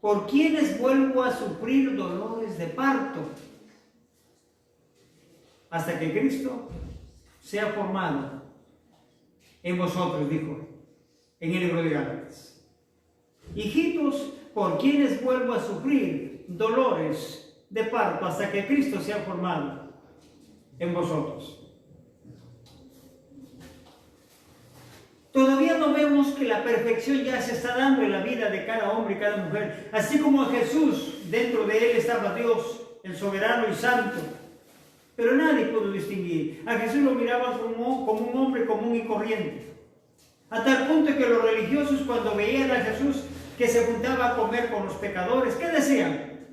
Speaker 2: por quienes vuelvo a sufrir dolores de parto, hasta que Cristo sea formado en vosotros, dijo en el libro de Gálatas. Hijitos, por quienes vuelvo a sufrir dolores de parto, hasta que Cristo sea formado en vosotros. Todavía no vemos que la perfección ya se está dando en la vida de cada hombre y cada mujer. Así como a Jesús, dentro de él estaba Dios, el soberano y santo. Pero nadie pudo distinguir. A Jesús lo miraban como un hombre común y corriente. A tal punto que los religiosos, cuando veían a Jesús que se juntaba a comer con los pecadores, ¿qué decían?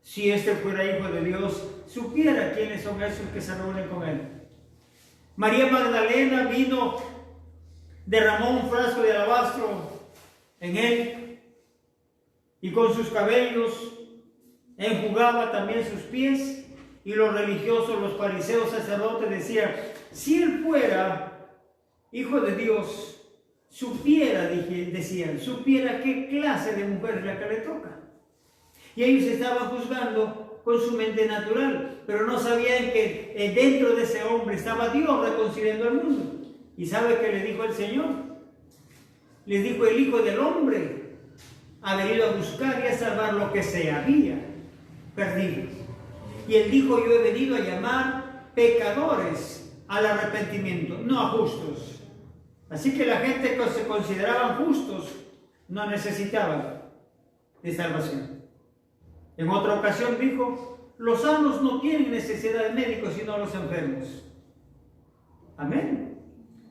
Speaker 2: Si este fuera hijo de Dios, supiera quiénes son esos que se reúnen con él. María Magdalena derramó un frasco de alabastro en él y con sus cabellos enjugaba también sus pies. Y los religiosos, los fariseos, sacerdotes decían, si él fuera hijo de Dios, supiera qué clase de mujer es la que le toca. Y ellos estaban juzgando con su mente natural, pero no sabían que dentro de ese hombre estaba Dios reconciliando al mundo. ¿Y sabe qué le dijo el Señor? Les dijo, el Hijo del Hombre ha venido a buscar y a salvar lo que se había perdido. Y él dijo, yo he venido a llamar pecadores al arrepentimiento, no a justos. Así que la gente que se consideraban justos no necesitaban de salvación. En otra ocasión dijo, los sanos no tienen necesidad de médicos sino los enfermos. Amén.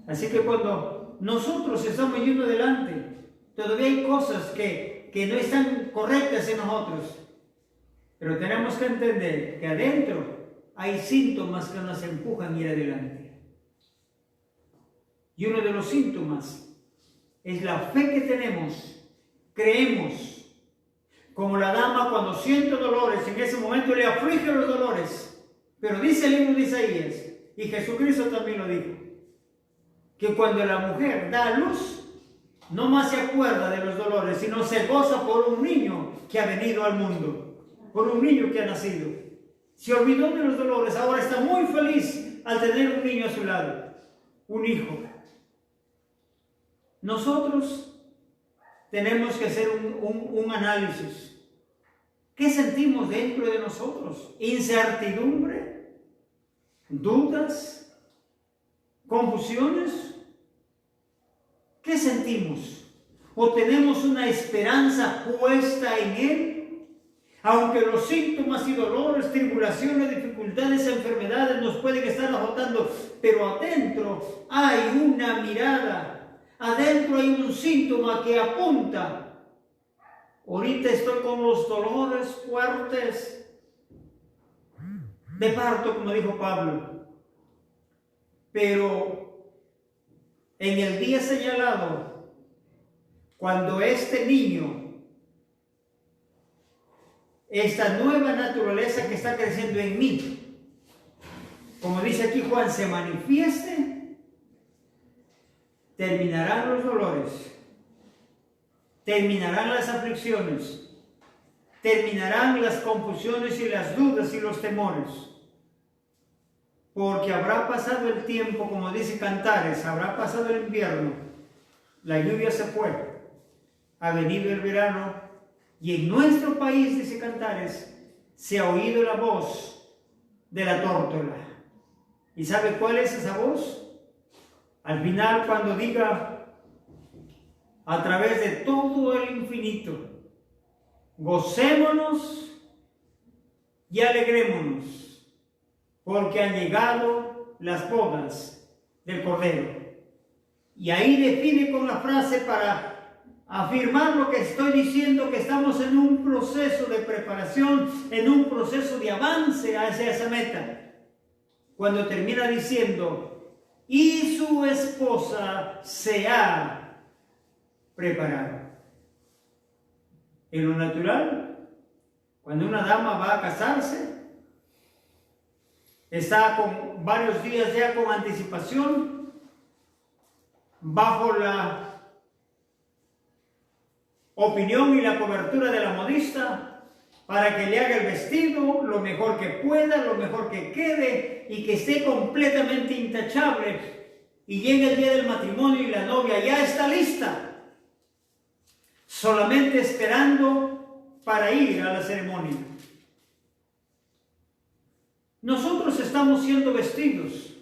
Speaker 2: Así que cuando nosotros estamos yendo adelante, todavía hay cosas que no están correctas en nosotros. Pero tenemos que entender que adentro hay síntomas que nos empujan a ir adelante. Y uno de los síntomas es la fe que tenemos. Creemos. Como la dama cuando siente dolores, en ese momento le aflige los dolores. Pero dice el libro de Isaías, y Jesucristo también lo dijo, que cuando la mujer da a luz, no más se acuerda de los dolores, sino se goza por un niño que ha venido al mundo. Por un niño que ha nacido. Se olvidó de los dolores, ahora está muy feliz al tener un niño a su lado, un hijo. Nosotros tenemos que hacer un análisis. ¿Qué sentimos dentro de nosotros? ¿Incertidumbre? ¿Dudas? ¿Confusiones? ¿Qué sentimos? ¿O tenemos una esperanza puesta en Él? Aunque los síntomas y dolores, tribulaciones, dificultades, enfermedades nos pueden estar azotando, pero adentro hay una mirada, adentro hay un síntoma que apunta. Ahorita estoy con los dolores fuertes de parto, como dijo Pablo, pero en el día señalado, cuando este niño, esta nueva naturaleza que está creciendo en mí, como dice aquí Juan, se manifieste, terminarán los dolores, terminarán las aflicciones, terminarán las confusiones y las dudas y los temores, porque habrá pasado el tiempo, como dice Cantares, habrá pasado el invierno, la lluvia se fue, ha venido el verano. Y en nuestro país, dice Cantares, se ha oído la voz de la tórtola. ¿Y sabe cuál es esa voz? Al final, cuando diga, a través de todo el infinito. Gocémonos y alegrémonos, porque han llegado las bodas del Cordero. Y ahí define con la frase para afirmar lo que estoy diciendo, que estamos en un proceso de preparación, en un proceso de avance hacia esa meta. Cuando termina diciendo, y su esposa se ha preparado. En lo natural, cuando una dama va a casarse, está con varios días ya con anticipación, bajo la opinión y la cobertura de la modista, para que le haga el vestido lo mejor que pueda, lo mejor que quede y que esté completamente intachable. Y llega el día del matrimonio y la novia ya está lista, solamente esperando para ir a la ceremonia. Nosotros estamos siendo vestidos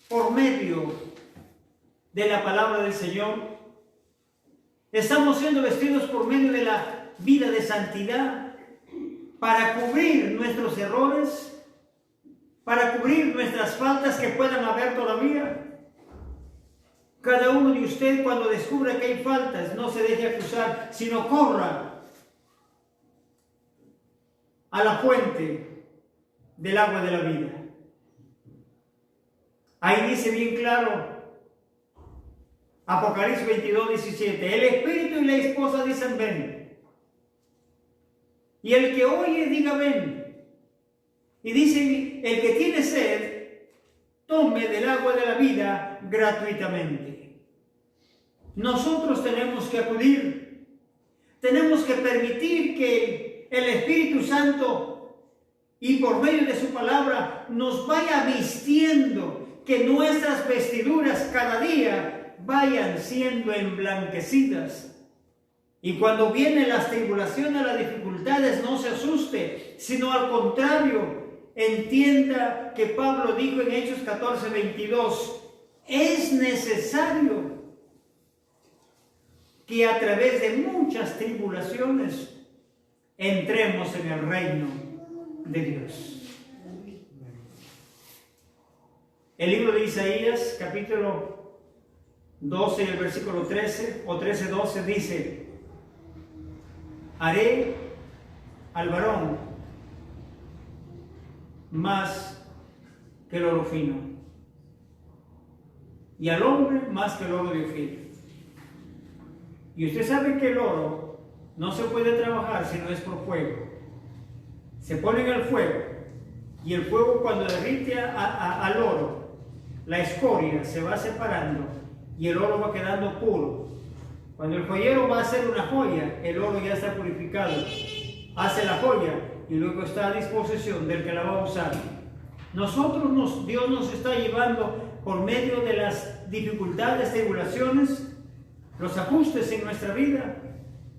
Speaker 2: por medio de la palabra del Señor. Estamos siendo vestidos por medio de la vida de santidad para cubrir nuestros errores, para cubrir nuestras faltas que puedan haber todavía. Cada uno de ustedes, cuando descubra que hay faltas, no se deje acusar, sino corra a la fuente del agua de la vida. Ahí dice bien claro, Apocalipsis 22:17, el espíritu y la esposa dicen ven. Y el que oye diga ven. Y dice, el que tiene sed, tome del agua de la vida gratuitamente. Nosotros tenemos que acudir, tenemos que permitir que el Espíritu Santo y por medio de su palabra nos vaya vistiendo, que nuestras vestiduras cada día vayan siendo emblanquecidas. Y cuando vienen las tribulaciones, las dificultades, no se asuste, sino al contrario, entienda que Pablo dijo en Hechos 14:22, es necesario que a través de muchas tribulaciones entremos en el reino de Dios. El libro de Isaías, capítulo 12, el versículo 13 o 13:12 dice, haré al varón más que el oro fino, y al hombre más que el oro de Ofir. Y usted sabe que el oro no se puede trabajar si no es por fuego. Se pone en el fuego, y el fuego cuando derrite al oro, la escoria se va separando y el oro va quedando puro. Cuando el joyero va a hacer una joya, el oro ya está purificado. Hace la joya y luego está a disposición del que la va a usar. Dios nos está llevando por medio de las dificultades, tribulaciones, los ajustes en nuestra vida.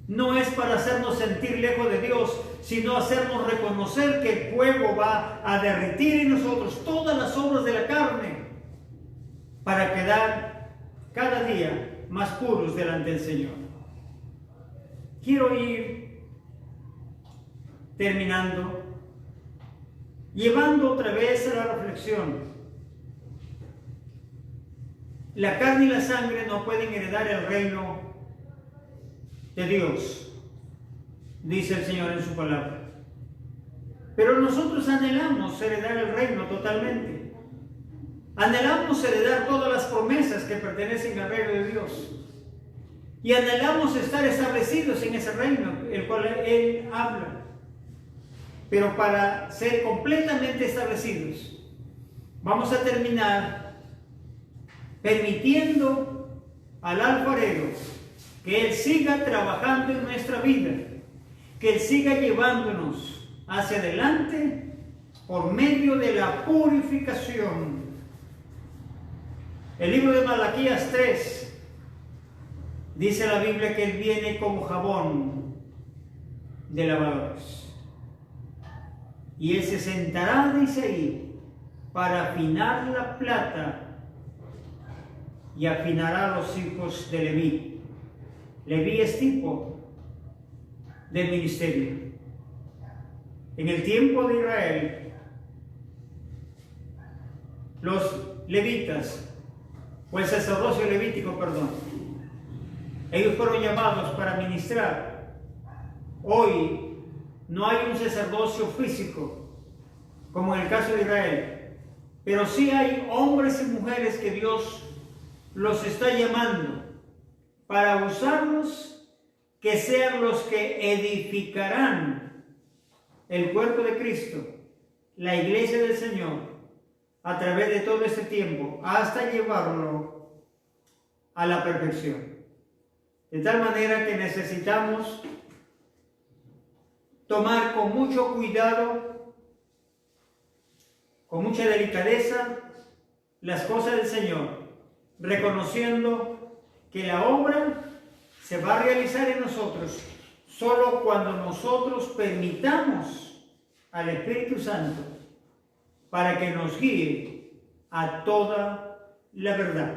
Speaker 2: No es para hacernos sentir lejos de Dios, sino hacernos reconocer que el fuego va a derretir en nosotros todas las obras de la carne para quedar cada día más puros delante del Señor. Quiero ir terminando, llevando otra vez a la reflexión. La carne y la sangre no pueden heredar el reino de Dios, dice el Señor en su palabra. Pero nosotros anhelamos heredar el reino totalmente. Anhelamos heredar todas las promesas que pertenecen al reino de Dios. Y anhelamos estar establecidos en ese reino, el cual Él habla. Pero para ser completamente establecidos, vamos a terminar permitiendo al alfarero que Él siga trabajando en nuestra vida, que Él siga llevándonos hacia adelante por medio de la purificación. El libro de Malaquías 3 dice la Biblia que Él viene como jabón de lavadores. Y Él se sentará, dice ahí, para afinar la plata y afinará a los hijos de Leví. Leví es tipo de ministerio. En el tiempo de Israel, los levitas, o el sacerdocio levítico, ellos fueron llamados para ministrar. Hoy no hay un sacerdocio físico, como en el caso de Israel, pero sí hay hombres y mujeres que Dios los está llamando para usarlos, que sean los que edificarán el cuerpo de Cristo, la iglesia del Señor, a través de todo este tiempo, hasta llevarlo a la perfección. De tal manera que necesitamos tomar con mucho cuidado, con mucha delicadeza, las cosas del Señor, reconociendo que la obra se va a realizar en nosotros solo cuando nosotros permitamos al Espíritu Santo para que nos guíe a toda la verdad.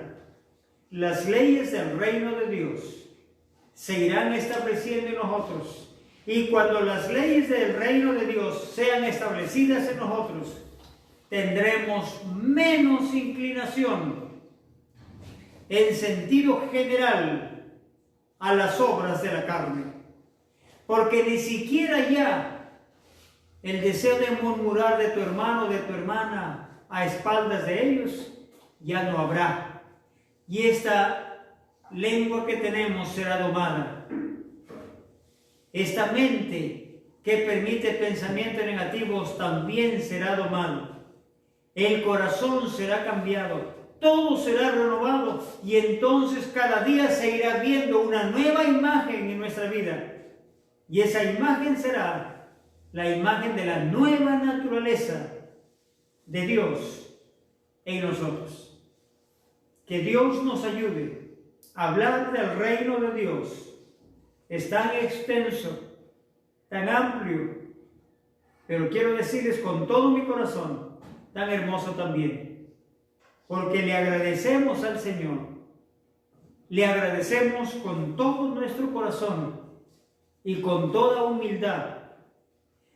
Speaker 2: Las leyes del reino de Dios se irán estableciendo en nosotros, y cuando las leyes del reino de Dios sean establecidas en nosotros, tendremos menos inclinación en sentido general a las obras de la carne, porque ni siquiera ya el deseo de murmurar de tu hermano o de tu hermana a espaldas de ellos ya no habrá, y esta lengua que tenemos será domada. Esta mente que permite pensamientos negativos también será domado. El corazón será cambiado, todo será renovado, y entonces cada día se irá viendo una nueva imagen en nuestra vida, y esa imagen será la imagen de la nueva naturaleza de Dios en nosotros. Que Dios nos ayude a hablar del reino de Dios. Es tan extenso, tan amplio, pero quiero decirles con todo mi corazón, tan hermoso también, porque le agradecemos al Señor, le agradecemos con todo nuestro corazón y con toda humildad,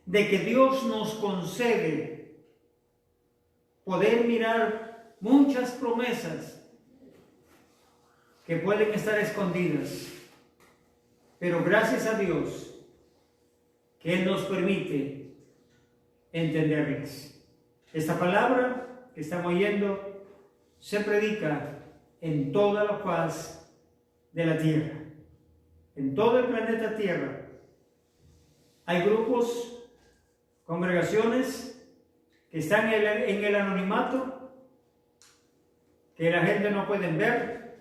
Speaker 2: de que Dios nos concede poder mirar muchas promesas que pueden estar escondidas, pero gracias a Dios que Él nos permite entenderlas. Esta palabra que estamos oyendo se predica en toda la faz de la tierra, en todo el planeta Tierra. Hay grupos, congregaciones que están en el anonimato, que la gente no puede ver,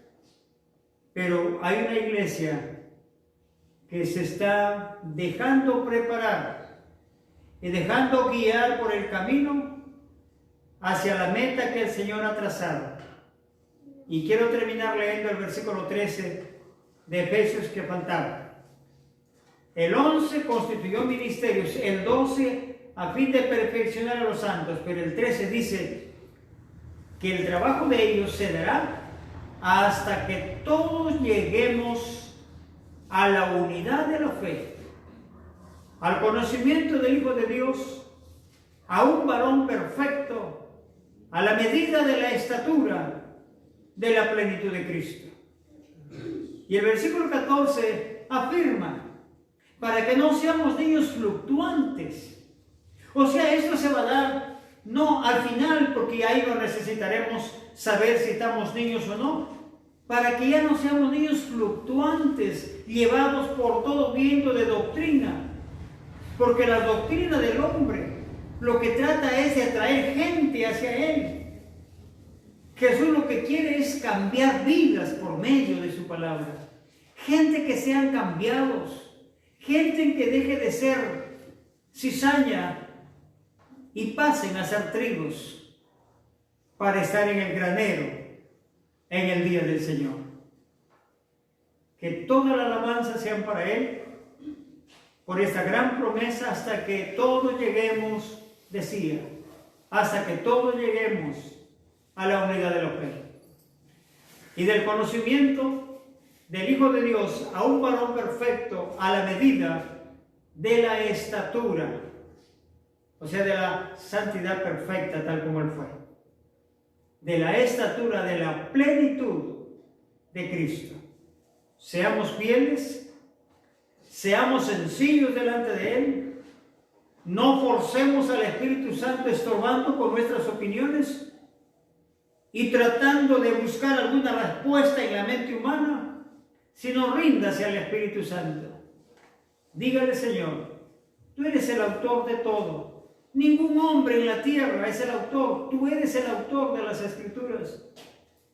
Speaker 2: pero hay una iglesia que se está dejando preparar y dejando guiar por el camino hacia la meta que el Señor ha trazado. Y quiero terminar leyendo el versículo 13 de Efesios que faltaba. El 11 constituyó ministerios, el 12 a fin de perfeccionar a los santos, pero el 13 dice que el trabajo de ellos se dará hasta que todos lleguemos a la unidad de la fe, al conocimiento del Hijo de Dios, a un varón perfecto, a la medida de la estatura de la plenitud de Cristo. Y el versículo 14 afirma, para que no seamos niños fluctuantes. O sea, esto se va a dar no al final, porque ahí lo necesitaremos saber si estamos niños o no, para que ya no seamos niños fluctuantes, llevados por todo viento de doctrina, porque la doctrina del hombre lo que trata es de atraer gente hacia él. Jesús lo que quiere es cambiar vidas por medio de su palabra, gente que sean cambiados, gente que deje de ser cizaña y pasen a ser trigos para estar en el granero en el día del Señor. Que toda la alabanza sean para Él por esta gran promesa, hasta que todos lleguemos, decía, hasta que todos lleguemos a la unidad de la fe. y del conocimiento del Hijo de Dios a un varón perfecto a la medida de la estatura, o sea, de la santidad perfecta tal como Él fue, de la estatura, de la plenitud de Cristo. Seamos fieles, seamos sencillos delante de Él, no forcemos al Espíritu Santo estorbando con nuestras opiniones y tratando de buscar alguna respuesta en la mente humana, sino ríndase al Espíritu Santo. Dígale: Señor, tú eres el autor de todo. Ningún hombre en la tierra es el autor. Tú eres el autor de las Escrituras.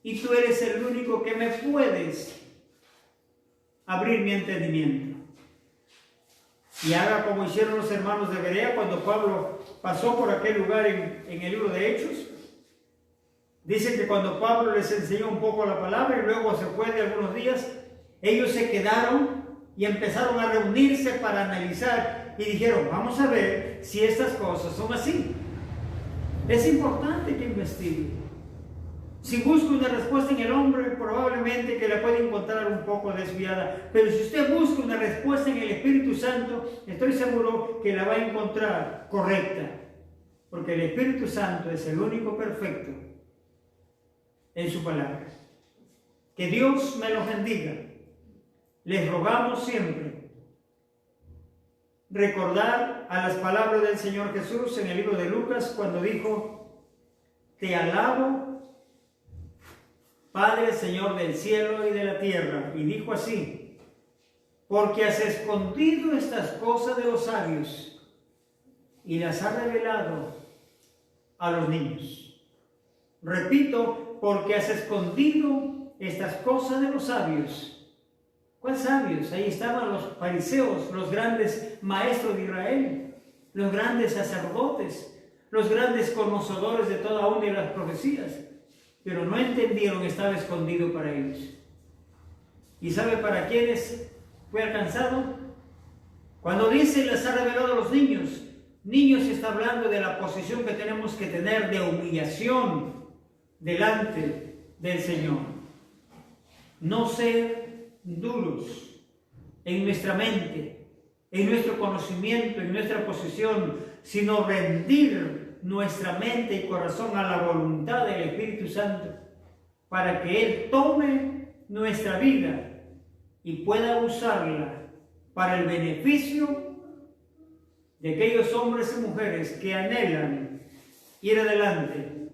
Speaker 2: Y tú eres el único que me puedes abrir mi entendimiento. Y haga como hicieron los hermanos de Berea cuando Pablo pasó por aquel lugar en el libro de Hechos. Dice que cuando Pablo les enseñó un poco la palabra y luego se fue de algunos días, ellos se quedaron y empezaron a reunirse para analizar y dijeron: vamos a ver si estas cosas son así. Es importante que investigue. Si busca una respuesta en el hombre, probablemente que la puede encontrar un poco desviada. Pero si usted busca una respuesta en el Espíritu Santo, estoy seguro que la va a encontrar correcta. Porque el Espíritu Santo es el único perfecto en su palabra. Que Dios me los bendiga. Les rogamos siempre recordar a las palabras del Señor Jesús en el libro de Lucas cuando dijo: te alabo, Padre, Señor del cielo y de la tierra. Y dijo así: porque has escondido estas cosas de los sabios y las has revelado a los niños. Repito, porque has escondido estas cosas de los sabios. ¿Cuáles sabios? Ahí estaban los fariseos, los grandes maestros de Israel, los grandes sacerdotes, los grandes conocedores de toda una de las profecías. Pero no entendieron que estaba escondido para ellos. ¿Y sabe para quiénes fue alcanzado? Cuando dice les ha revelado a los niños, niños está hablando de la posición que tenemos que tener de humillación delante del Señor. No ser duros en nuestra mente, en nuestro conocimiento, en nuestra posición, sino rendir nuestra mente y corazón a la voluntad del Espíritu Santo para que Él tome nuestra vida y pueda usarla para el beneficio de aquellos hombres y mujeres que anhelan ir adelante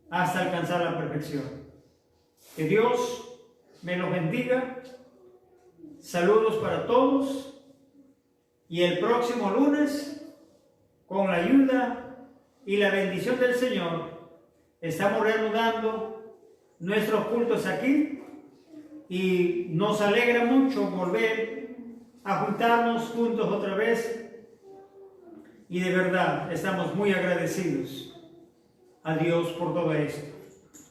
Speaker 2: hasta alcanzar la perfección. Que Dios me los bendiga. Saludos para todos y el próximo lunes, con la ayuda y la bendición del Señor, estamos reanudando nuestros cultos aquí y nos alegra mucho volver a juntarnos juntos otra vez y de verdad estamos muy agradecidos a Dios por todo esto.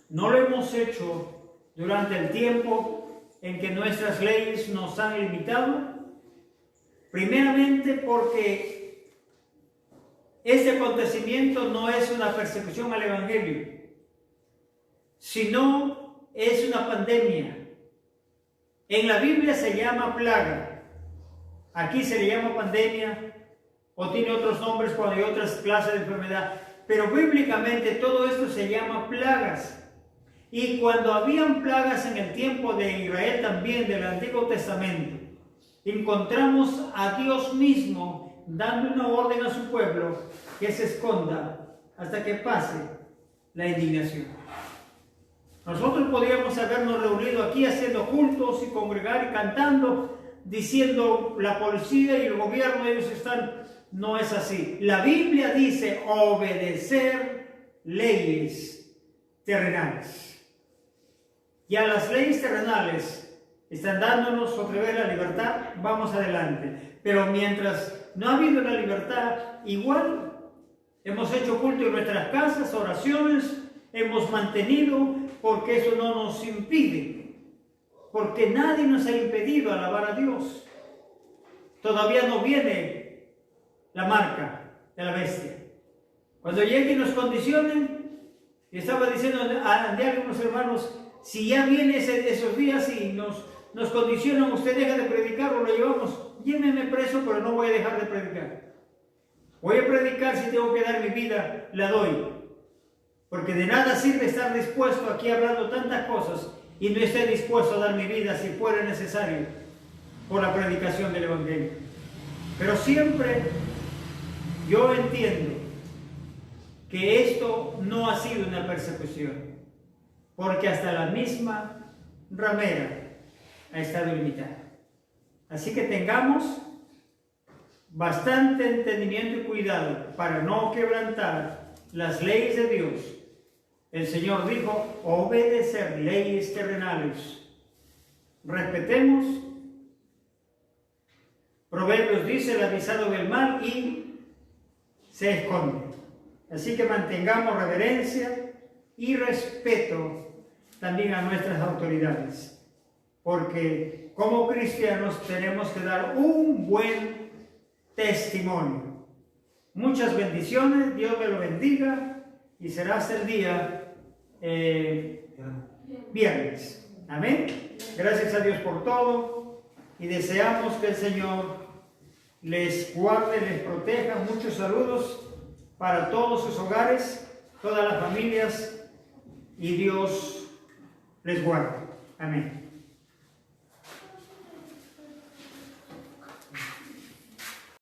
Speaker 2: No lo hemos hecho durante el tiempo en que nuestras leyes nos han limitado, primeramente porque este acontecimiento no es una persecución al Evangelio, sino es una pandemia. En la Biblia se llama plaga, aquí se le llama pandemia, o tiene otros nombres cuando hay otras clases de enfermedad, pero bíblicamente todo esto se llama plagas. Y cuando habían plagas en el tiempo de Israel también, del Antiguo Testamento, encontramos a Dios mismo dando una orden a su pueblo que se esconda hasta que pase la indignación. Nosotros podríamos habernos reunido aquí haciendo cultos y congregar y cantando, diciendo la policía y el gobierno, ellos están... No es así. La Biblia dice obedecer leyes terrenales. Ya las leyes terrenales están dándonos otra vez la libertad, vamos adelante. Pero mientras no ha habido la libertad, igual hemos hecho culto en nuestras casas, oraciones, hemos mantenido, porque eso no nos impide, porque nadie nos ha impedido alabar a Dios. Todavía no viene la marca de la bestia. Cuando llegue y nos condicionen, y estaba diciendo a algunos hermanos, si ya viene esos días y nos condicionan, usted deja de predicar o lo llevamos, lléveme preso, pero no voy a dejar de predicar. Voy a predicar, si tengo que dar mi vida, la doy. Porque de nada sirve estar dispuesto aquí hablando tantas cosas y no estar dispuesto a dar mi vida si fuera necesario por la predicación del Evangelio. Pero siempre yo entiendo que esto no ha sido una persecución, porque hasta la misma ramera ha estado limitada. Así que tengamos bastante entendimiento y cuidado para no quebrantar las leyes de Dios. El Señor dijo, obedecer leyes terrenales. Respetemos. Proverbios dice, el avisado del mal y se esconde. Así que mantengamos reverencia y respeto también a nuestras autoridades, porque como cristianos tenemos que dar un buen testimonio. Muchas bendiciones, Dios me lo bendiga y será hasta el día viernes. Amén. Gracias a Dios por todo y deseamos que el Señor les guarde, les proteja. Muchos saludos para todos sus hogares, todas las familias, y Dios les guarde. Amén.